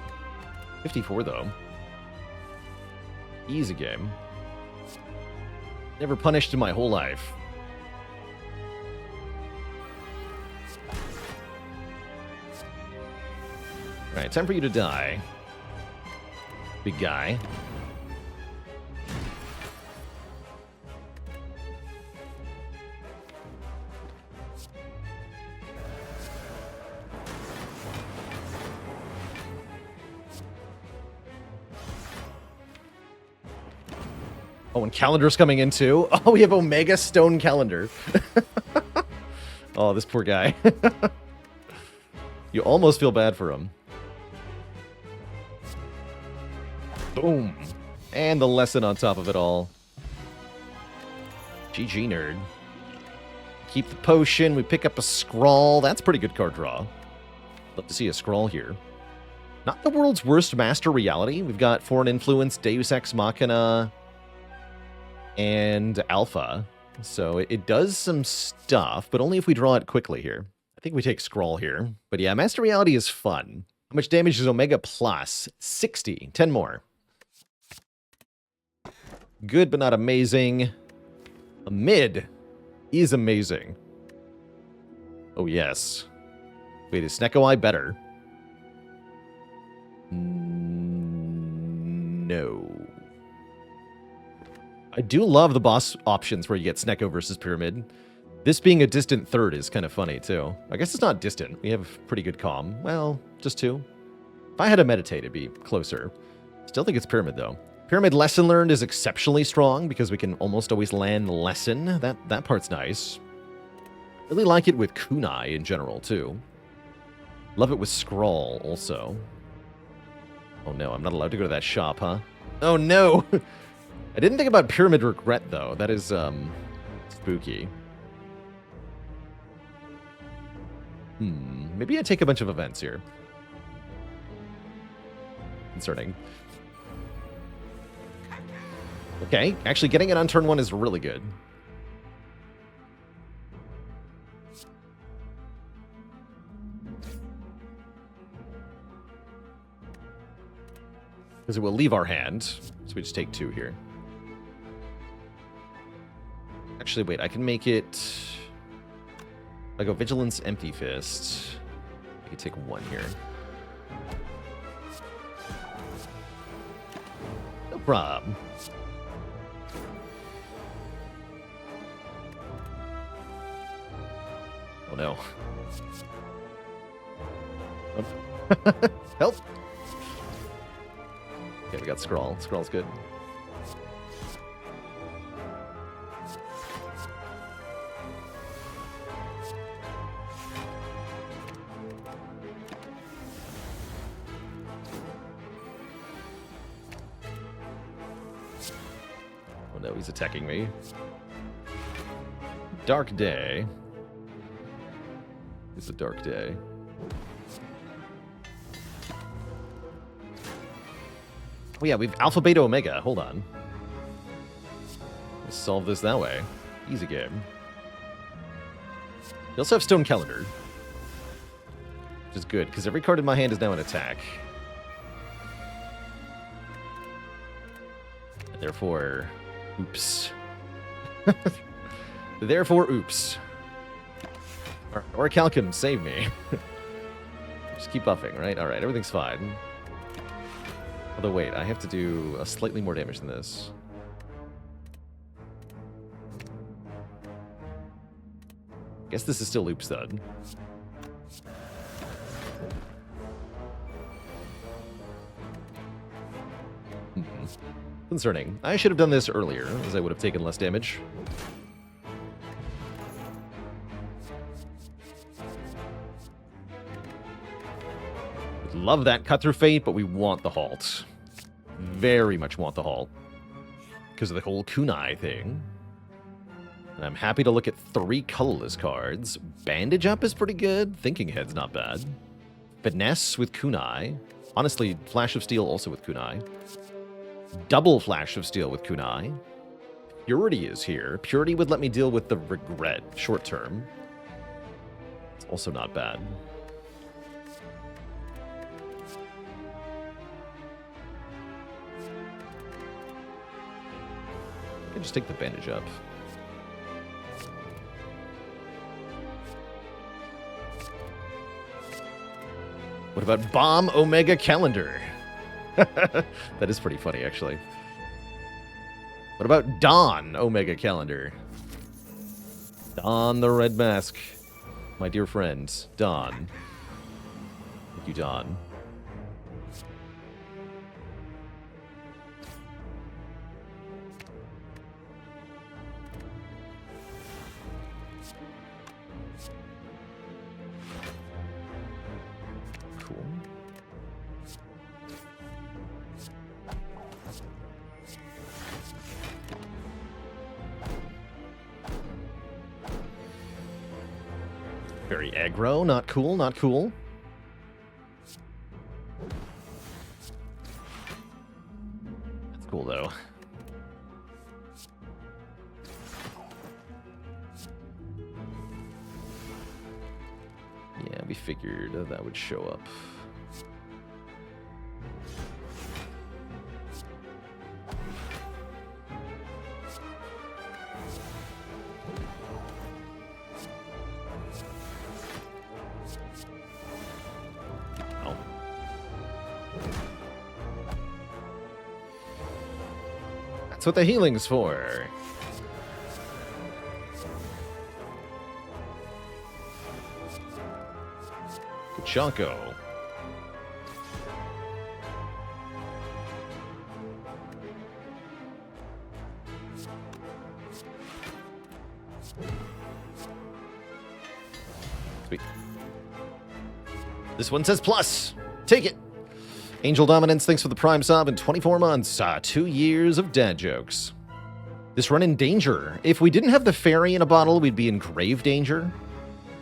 54 though. Easy game. Never punished in my whole life. Alright, time for you to die. Big guy. Oh, and Calendar's coming in too. Oh, we have Omega Stone Calendar. Oh, this poor guy. You almost feel bad for him. Boom. And the lesson on top of it all. GG, nerd. Keep the potion. We pick up a scrawl. That's pretty good card draw. Love to see a scrawl here. Not the world's worst Master Reality. We've got Foreign Influence, Deus Ex Machina, and Alpha. So it does some stuff, but only if we draw it quickly here. I think we take scrawl here. But yeah, Master Reality is fun. How much damage is Omega plus? 60. 10 more. Good, but not amazing. A mid is amazing. Oh, yes. Wait, is Snecko Eye better? No. I do love the boss options where you get Snecko versus Pyramid. This being a distant third is kind of funny, too. I guess it's not distant. We have pretty good comm. Well, just 2. If I had to meditate, it'd be closer. Still think it's Pyramid, though. Pyramid Lesson Learned is exceptionally strong because we can almost always land Lesson. That part's nice. Really like it with Kunai in general, too. Love it with Scrawl, also. Oh no, I'm not allowed to go to that shop, huh? Oh no! I didn't think about Pyramid Regret, though. That is, spooky. Maybe I take a bunch of events here. Concerning. Okay, actually getting it on turn 1 is really good. Because it will leave our hand, so we just take 2 here. Actually, wait, I can make it... I go Vigilance, Empty Fist. I can take one here. No problem. Oh no. Help! Okay, we got Scrawl. Scrawl's good. Oh no, he's attacking me. Dark Day. It's a dark day. Oh yeah, we've Alpha, Beta, Omega. Hold on. Let's solve this that way. Easy game. We also have Stone Calendar. Which is good, because every card in my hand is now an attack. And therefore, oops. Therefore, oops. Or Calcum, save me. Just keep buffing, right? Alright, everything's fine. Although, wait, I have to do slightly more damage than this. Guess this is still Oops, then. Concerning. I should have done this earlier, as I would have taken less damage. Love that Cut Through Fate, but we want the halt. Very much want the halt. Because of the whole kunai thing. And I'm happy to look at 3 colorless cards. Bandage Up is pretty good. Thinking Head's not bad. Finesse with kunai. Honestly, Flash of Steel also with kunai. Double Flash of Steel with kunai. Purity is here. Purity would let me deal with the regret short term. It's also not bad. I can just take the bandage up. What about Bomb Omega Calendar? That is pretty funny, actually. What about Dawn Omega Calendar? Dawn the Red Mask. My dear friend, Dawn. Thank you, Dawn. Very aggro, not cool, not cool. That's cool, though. Yeah, we figured that would show up. That's what the healing's for. Kachanko. Sweet. This one says plus. Take it. Angel Dominance, thanks for the Prime sub in 24 months. 2 years of dad jokes. This run in danger. If we didn't have the fairy in a bottle, we'd be in grave danger.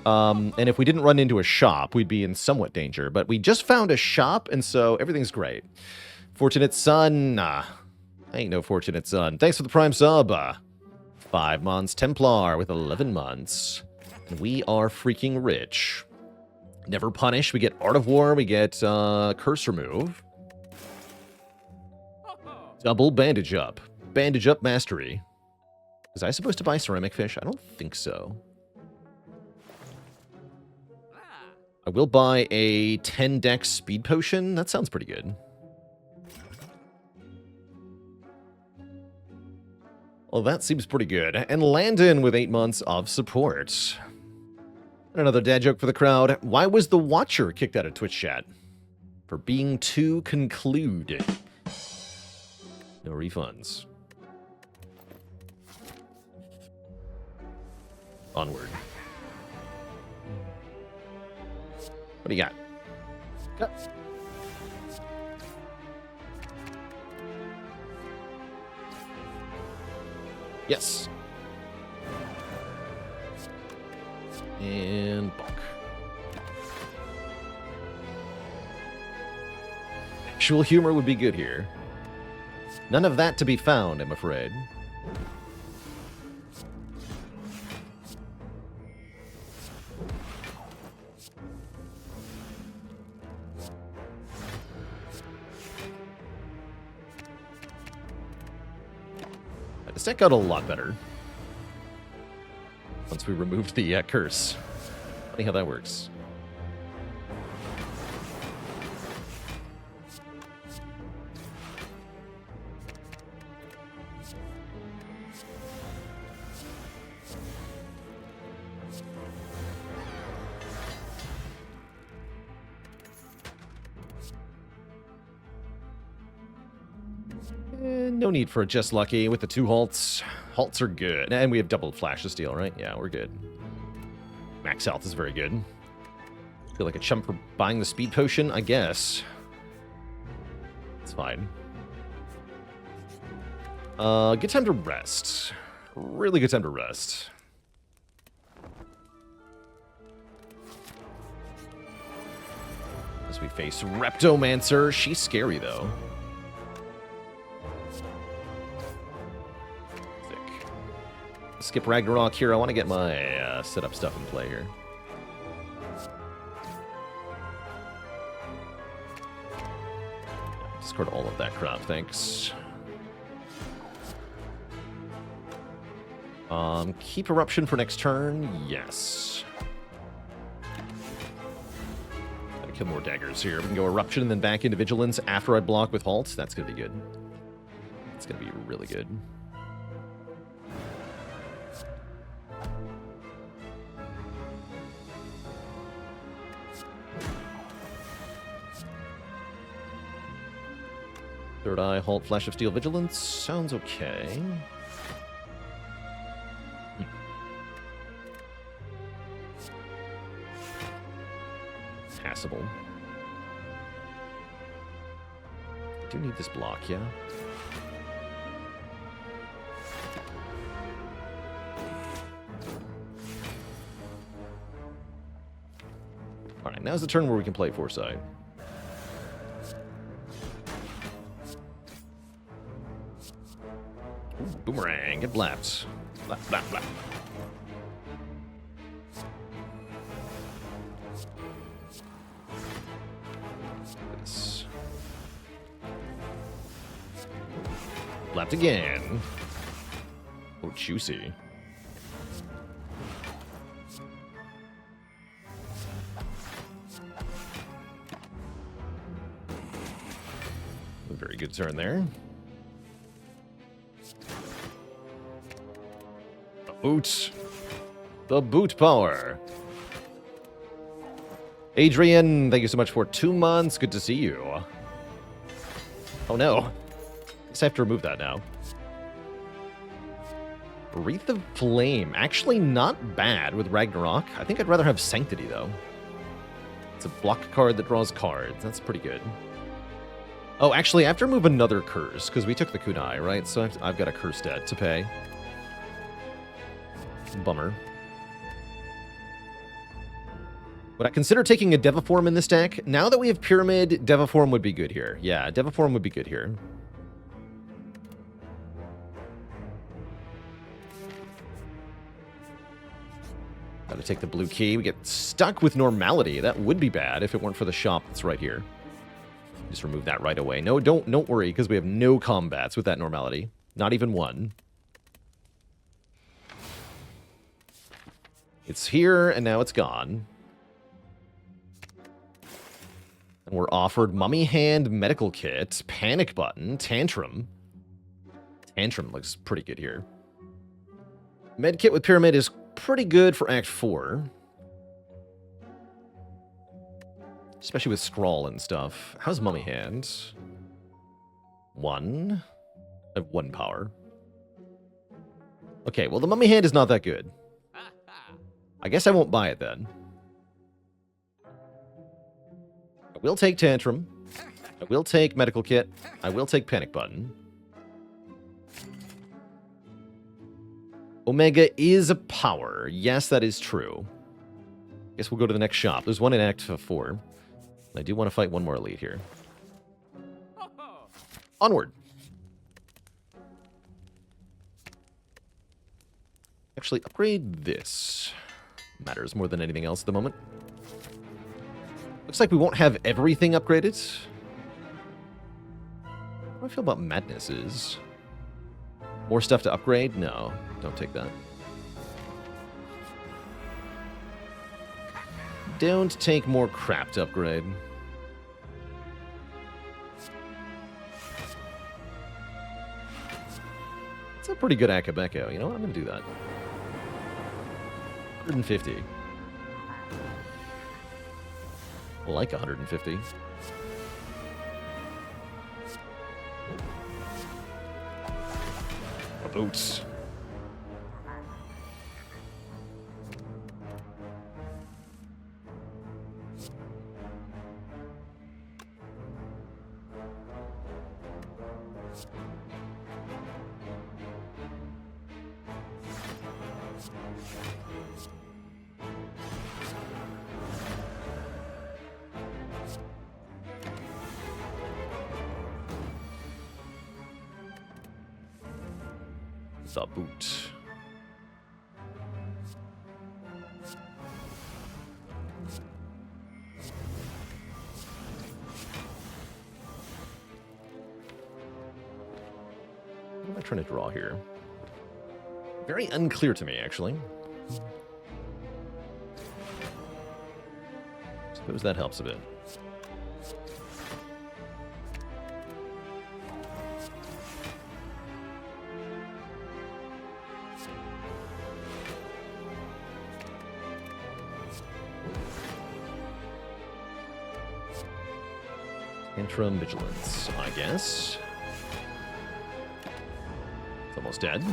And if we didn't run into a shop, we'd be in somewhat danger. But we just found a shop, and so everything's great. Fortunate Son. Nah, I ain't no Fortunate Son. Thanks for the Prime sub. 5 months. Templar with 11 months. And we are freaking rich. Never Punish, we get Art of War, we get Curse Remove. Double Bandage Up. Bandage Up Mastery. Was I supposed to buy ceramic fish? I don't think so. I will buy a 10 dex speed potion. That sounds pretty good. Well, that seems pretty good. And Landon with 8 months of support. And another dad joke for the crowd. Why was the Watcher kicked out of Twitch chat? For being too conclude. No refunds. Onward. What do you got? Cut. Yes. And bonk. Actual humor would be good here. None of that to be found, I'm afraid. This deck got a lot better once we removed the curse. Funny how that works. No need for a Just Lucky with the 2 halts. Halts are good. And we have double flash to steal, right? Yeah, we're good. Max health is very good. Feel like a chump for buying the speed potion, I guess. It's fine. Good time to rest. Really good time to rest. As we face Reptomancer. She's scary, though. Skip Ragnarok here. I want to get my setup stuff in play here. Discard all of that crap, thanks. Keep Eruption for next turn. Yes. Gotta kill more daggers here. We can go Eruption and then back into Vigilance after I block with Halt. That's gonna be good. It's gonna be really good. Third Eye, Halt, Flash of Steel, Vigilance. Sounds okay. Passable. I do need this block, yeah. Alright, now's the turn where we can play Foresight. Boomerang, get blapped. Blap, blap, blap. This. Blapped again. Oh, juicy. A very good turn there. Boot. The boot power. Adrian, thank you so much for 2 months. Good to see you. Oh no. I guess I have to remove that now. Wreath of Flame. Actually not bad with Ragnarok. I think I'd rather have Sanctity though. It's a block card that draws cards. That's pretty good. Oh, actually I have to remove another curse because we took the kunai, right? So I've got a curse debt to pay. Bummer. Would I consider taking a Devaform in this deck? Now that we have Pyramid, Devaform would be good here. Yeah, Devaform would be good here. Gotta take the blue key. We get stuck with Normality. That would be bad if it weren't for the shop that's right here. Just remove that right away. No, don't worry, because we have no combats with that Normality. Not even one. It's here, and now it's gone. And we're offered Mummy Hand, Medical Kit, Panic Button, Tantrum. Tantrum looks pretty good here. Med Kit with Pyramid is pretty good for Act 4. Especially with Scrawl and stuff. How's Mummy Hand? 1. I have 1 power. Okay, well the Mummy Hand is not that good. I guess I won't buy it then. I will take Tantrum. I will take Medical Kit. I will take Panic Button. Omega is a power. Yes, that is true. Guess we'll go to the next shop. There's one in Act 4. I do want to fight one more elite here. Onward. Actually, upgrade this. Matters more than anything else at the moment. Looks like we won't have everything upgraded. How do I feel about Madnesses? More stuff to upgrade? No, don't take that. Don't take more crap to upgrade. It's a pretty good Akabeko. You know what? I'm going to do that. 150. I like 150. Boots. The boot. What am I trying to draw here? Very unclear to me, actually. Suppose that helps a bit. Interim Vigilance, I guess. It's almost dead.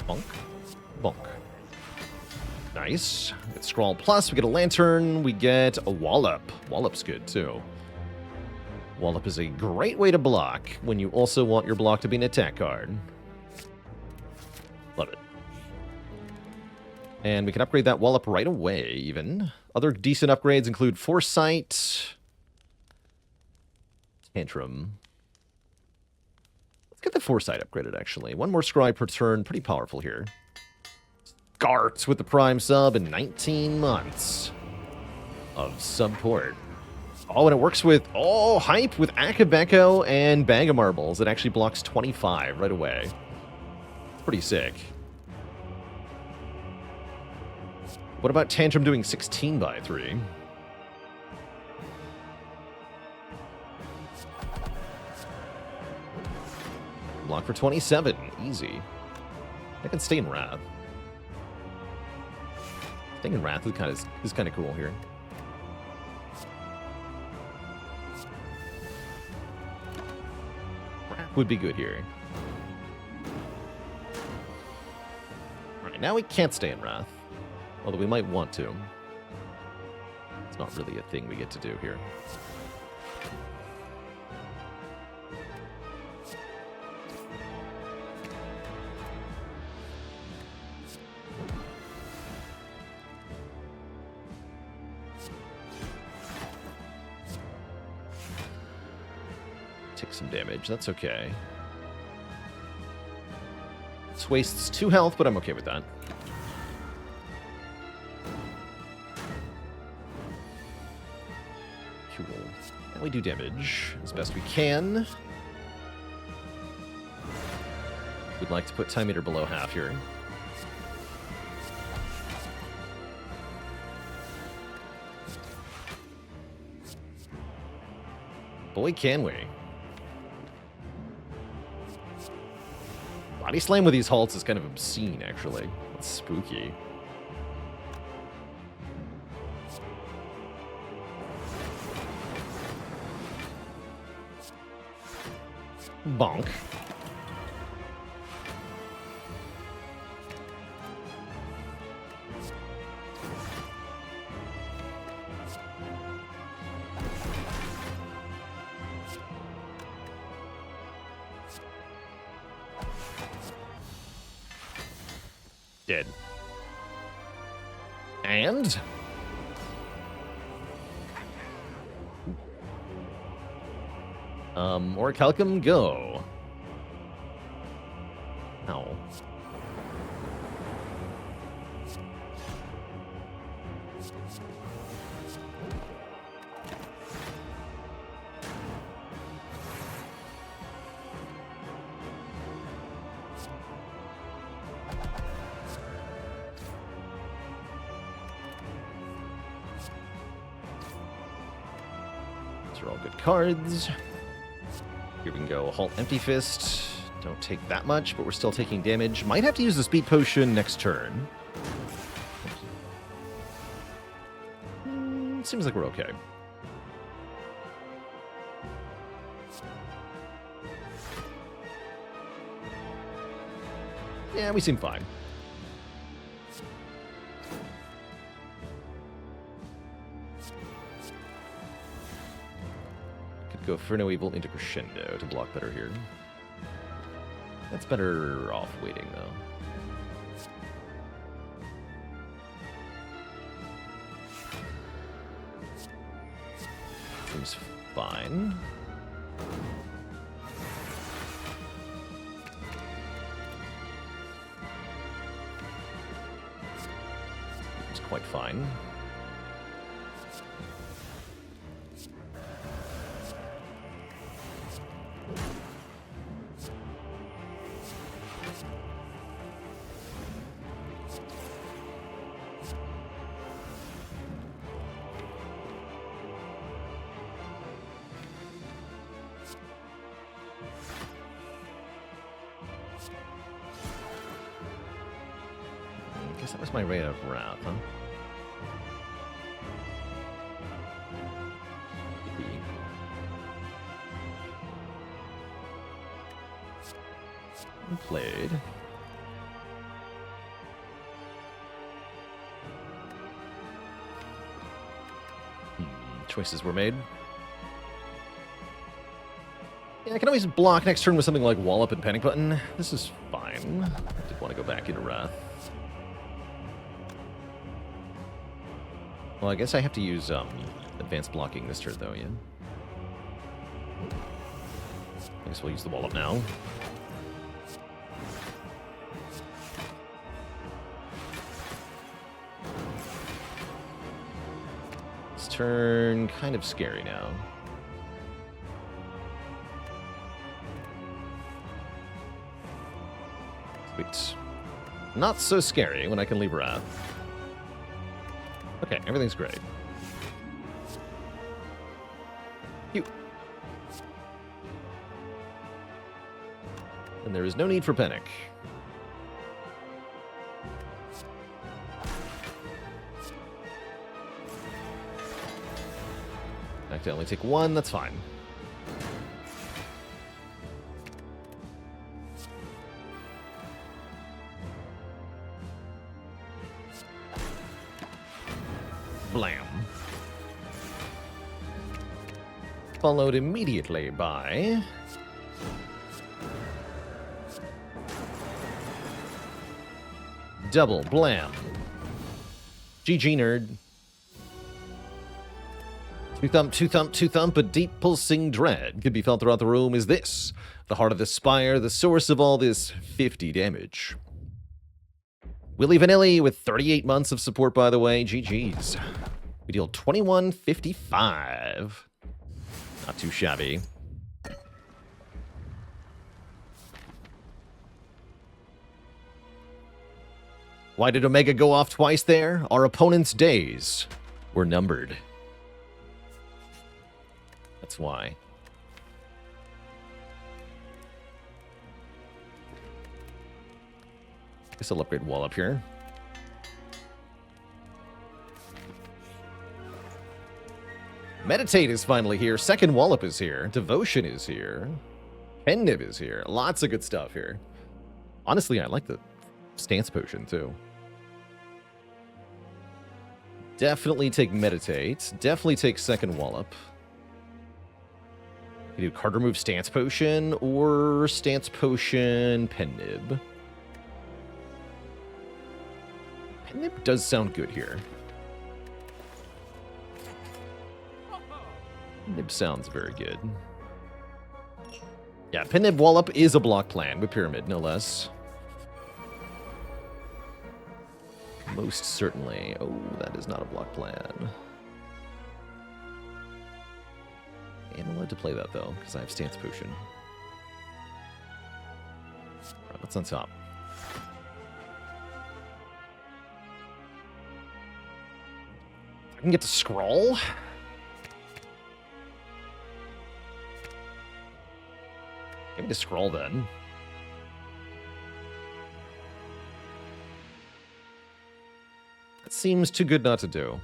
Bonk. Bonk. Nice. We get Scrawl Plus, we get a Lantern, we get a Wallop. Wallop's good, too. Wallop is a great way to block when you also want your block to be an attack card. Love it. And we can upgrade that Wallop right away, even. Other decent upgrades include Foresight, Tantrum. Let's get the Foresight upgraded, actually. One more Scry per turn. Pretty powerful here. Garts with the Prime sub in 19 months of support. Oh, and it works with, hype with Akabeko and Bag of Marbles. It actually blocks 25 right away. Pretty sick. What about Tantrum doing 16 by 3? Block for 27. Easy. I can stay in Wrath. Staying in Wrath is kind of cool here. Would be good here. Alright, now we can't stay in Wrath. Although we might want to. It's not really a thing we get to do here. Take some damage, that's okay. This wastes 2 health, but I'm okay with that. we do damage as best we can. We'd like to put time meter below half here. Boy, can we. Body slam with these halts is kind of obscene, actually. It's spooky. Bonk. Dead. And... Orichalcum, go. Ow. These are all good cards. Here we can go Halt Empty Fist. Don't take that much, but we're still taking damage. Might have to use the Speed Potion next turn. Seems like we're okay. Yeah, we seem fine. Go for no evil into crescendo to block better here. That's better off waiting, though. Seems fine. It's quite fine. Guess that was my Ray of Wrath, huh? Played. Choices were made. Yeah, I can always block next turn with something like Wallop and Panic Button. This is fine. I did want to go back into Wrath. Well, I guess I have to use advanced blocking this turn, though, yeah? I guess we'll use the Wallop now. This turn, kind of scary now. Sweet. Not so scary when I can leave Wrath. Okay, everything's great. Phew. And there is no need for panic. I can only take one, that's fine. Blam. Followed immediately by... Double blam. GG, nerd. Two thump, two thump, two thump, a deep pulsing dread could be felt throughout the room. Is this the heart of the spire, the source of all this 50 damage? Willy Vanilli with 38 months of support, by the way. GG's. We deal 21.55. Not too shabby. Why did Omega go off twice there? Our opponent's days were numbered. That's why. Guess I'll upgrade wall up here. Meditate is finally here. Second Wallop is here. Devotion is here. Pendib is here. Lots of good stuff here. Honestly, I like the Stance Potion, too. Definitely take Meditate. Definitely take Second Wallop. You do card remove Stance Potion or Stance Potion Pendib. Pendib does sound good here. Pendib sounds very good. Yeah, Pendib Wallop is a block plan with Pyramid, no less. Most certainly. Oh, that is not a block plan. I'm allowed to play that, though, because I have Stance Potion. Alright, what's on top? I can get to Scrawl? Give me to Scrawl, then. That seems too good not to do.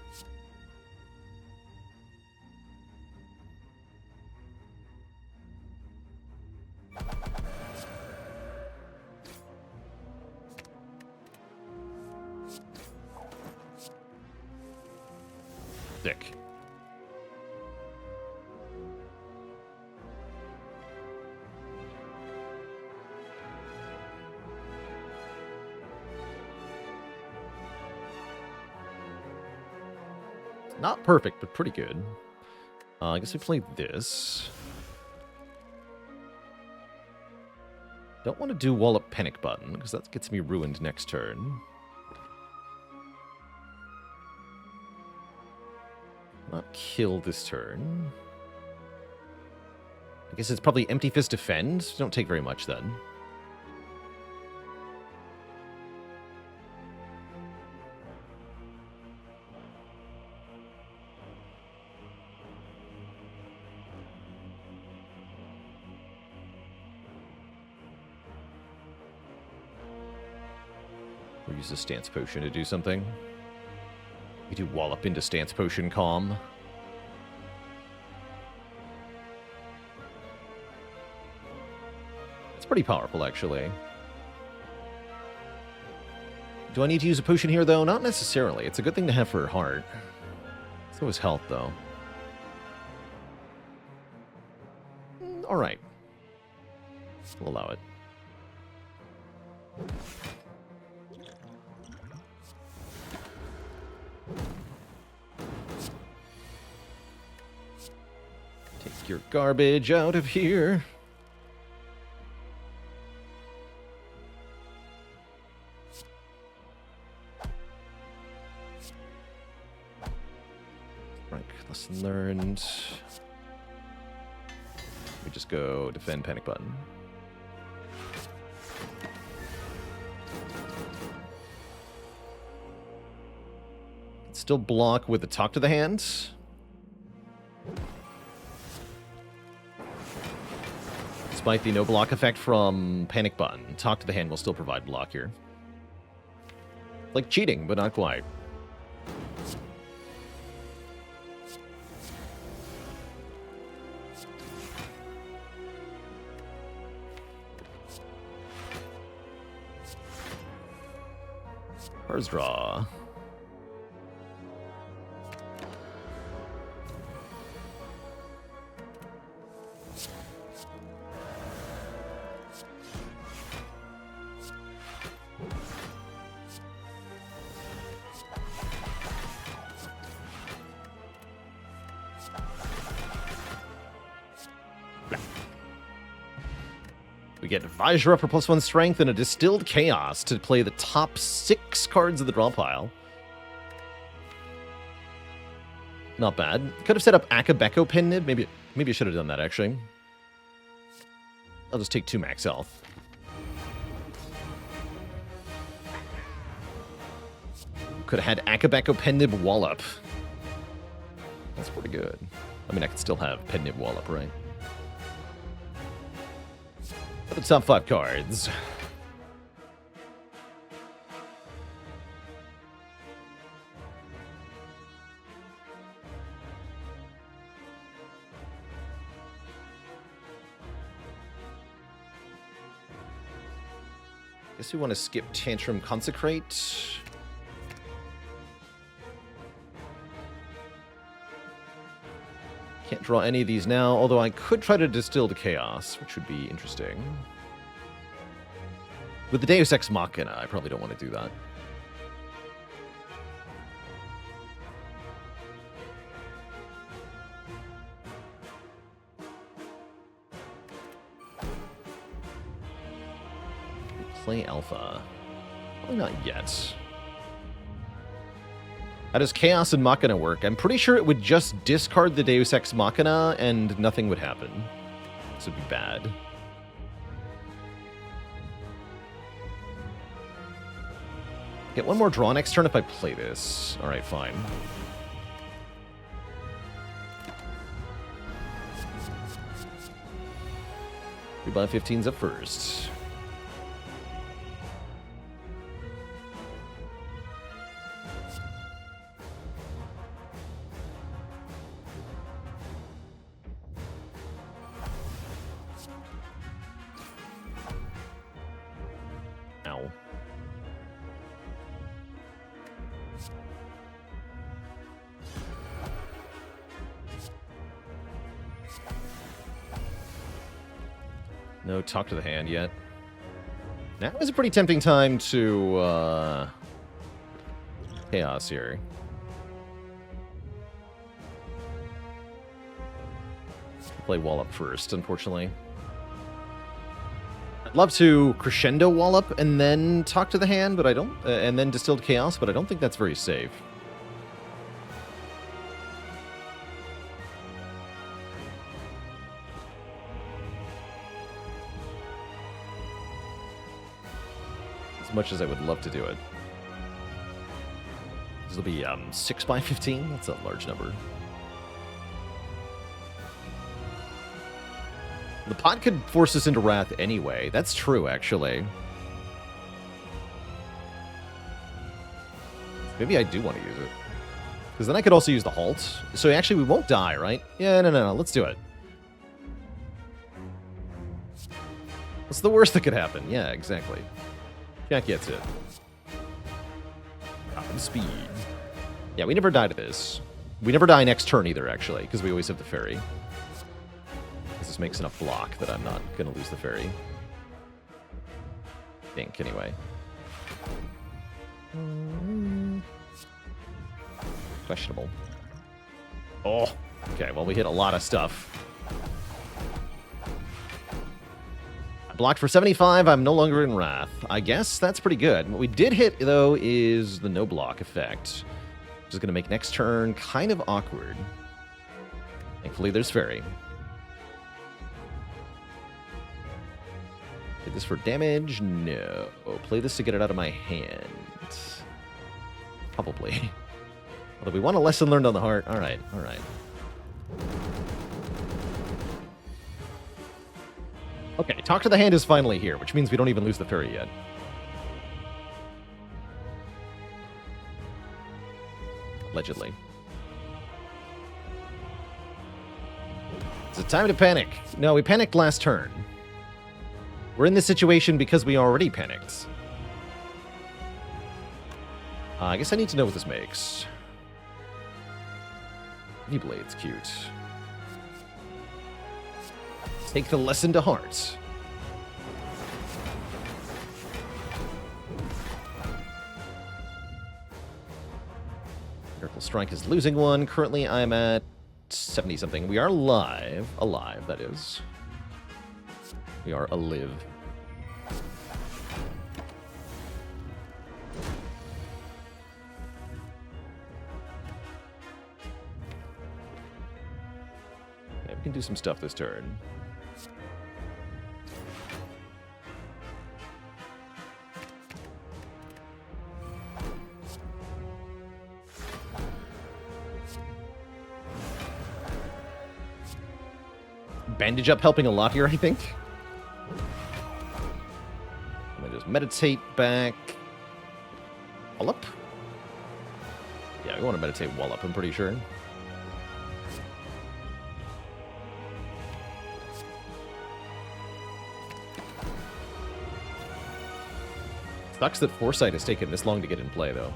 Sick. Not perfect, but pretty good. I guess we play this. Don't want to do Wallop Panic Button, because that gets me ruined next turn. Not kill this turn. I guess it's probably Empty Fist Defend. Don't take very much then. Or use a Stance Potion to do something. We do Wallop into Stance Potion Calm. It's pretty powerful, actually. Do I need to use a potion here, though? Not necessarily. It's a good thing to have for heart. So is health, though. Alright. We'll allow it. Take your garbage out of here. Right, lesson learned. We just go defend Panic Button. Still block with the Talk to the Hand. Despite the no block effect from Panic Button, Talk to the Hand will still provide block here. Like cheating, but not quite. First draw. We get Vajra for +1 strength and a Distilled Chaos to play the top 6 cards of the draw pile. Not bad. Could have set up Akabeko Pendib, maybe Maybe I should have done that, actually. I'll just take 2 max health. Could have had Akabeko Penib Wallop. That's pretty good. I mean, I could still have Penib Wallop, right? But the top 5 cards. Guess we want to skip Tantrum Consecrate. Can't draw any of these now, although I could try to Distilled Chaos, which would be interesting. With the Deus Ex Machina, I probably don't want to do that. Play Alpha. Probably not yet. How does Chaos and Machina work? I'm pretty sure it would just discard the Deus Ex Machina and nothing would happen. This would be bad. Get 1 more draw next turn if I play this. Alright, fine. We buy 15s up first. Ow. No talk to the hand yet. Now is a pretty tempting time to Chaos here. Play Wallop first, unfortunately. I'd love to Crescendo Wallop and then talk to the hand, but I don't, and then Distilled Chaos, but I don't think that's very safe. As much as I would love to do it. This will be 6 by 15. That's a large number. The pot could force us into Wrath anyway. That's true, actually. Maybe I do want to use it. Because then I could also use the Halt. So actually, we won't die, right? Yeah, no. Let's do it. What's the worst that could happen? Yeah, exactly. Jack gets it. Top of speed. Yeah, we never die to this. We never die next turn either, actually, because we always have the Fairy. This makes enough block that I'm not going to lose the Fairy. I think, anyway. Questionable. Oh, okay, well, we hit a lot of stuff. I blocked for 75, I'm no longer in Wrath. I guess that's pretty good. What we did hit, though, is the no-block effect, which is going to make next turn kind of awkward. Thankfully, there's Fairy. Play this for damage? No. Play this to get it out of my hand. Probably. Although we want a lesson learned on the heart. Alright. Okay, talk to the hand is finally here, which means we don't even lose the Fairy yet. Allegedly. It's a time to panic. No, we panicked last turn. We're in this situation because we already panicked. I guess I need to know what this makes. Blade's cute. Take the lesson to heart. Miracle Strike is losing one. Currently, I'm at 70-something. We are alive. Alive, that is. We are alive. We can do some stuff this turn. Bandage up helping a lot here, I think. Let me just meditate back. Wallop? Yeah, we want to meditate Wallop, I'm pretty sure. Sucks that Foresight has taken this long to get in play, though.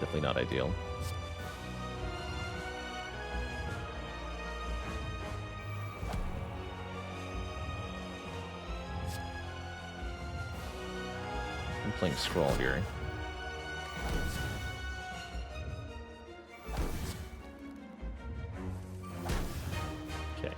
Definitely not ideal. I'm playing Scroll here. Okay.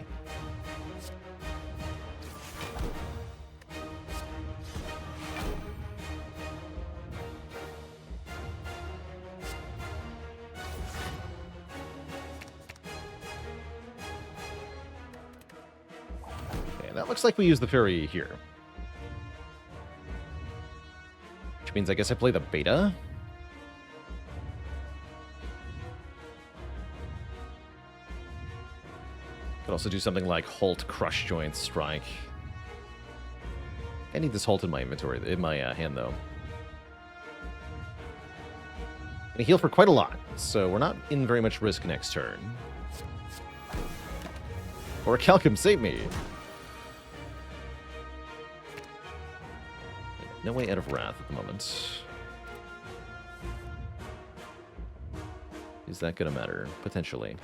Okay, that looks like we use the fairy here. Which means I guess I play the beta. Could also do something like Halt, Crush Joint, Strike. I need this Halt in my inventory, in my hand, though. Gonna heal for quite a lot, so we're not in very much risk next turn. Or Calcum, save me! No way out of Wrath at the moment. Is that gonna matter? Potentially.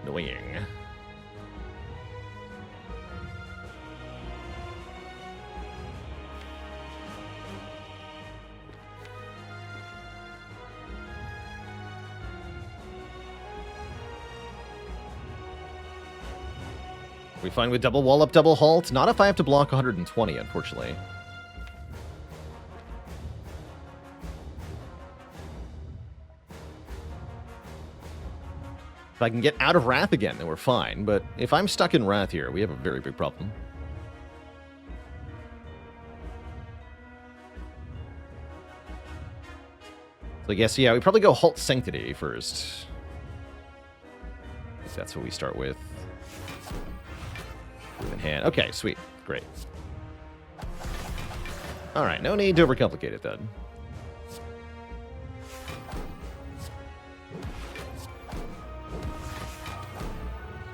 Annoying. We find with double Wallop, double Halt. Not if I have to block 120, unfortunately. If I can get out of Wrath again, then we're fine. But if I'm stuck in Wrath here, we have a very big problem. So I guess, yeah, we probably go Halt Sanctity first. I think that's what we start with. In hand. Okay, sweet. Great. Alright, no need to overcomplicate it then.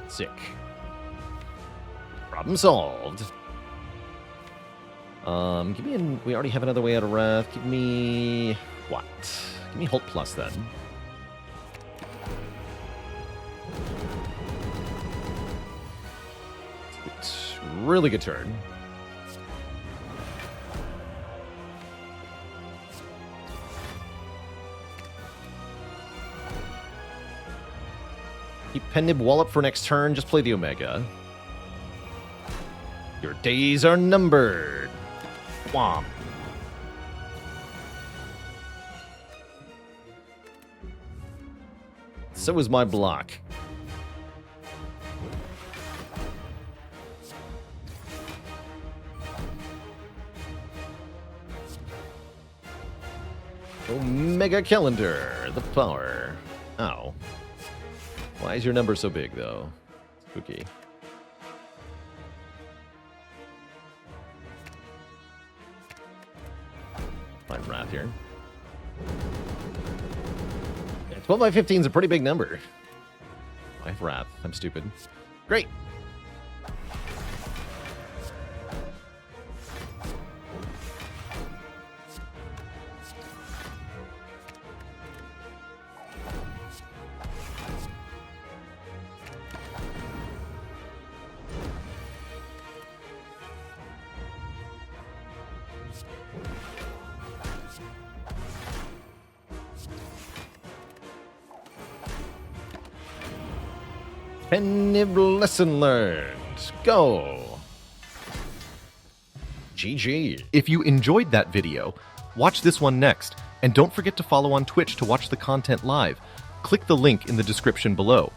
Sick. Problem solved. Give me an... We already have another way out of Wrath. Give me... What? Give me Halt Plus then. Really good turn. Keep Pendib Wallop for next turn. Just play the Omega. Your days are numbered. Whomp. So is my block. Omega Calendar, the power. Ow. Why is your number so big, though? Spooky. Find Wrath here. Yeah, 12 by 15 is a pretty big number. I have Wrath. I'm stupid. Great. Penib lesson learned. Go. GG. If you enjoyed that video, watch this one next, and don't forget to follow on Twitch to watch the content live. Click the link in the description below.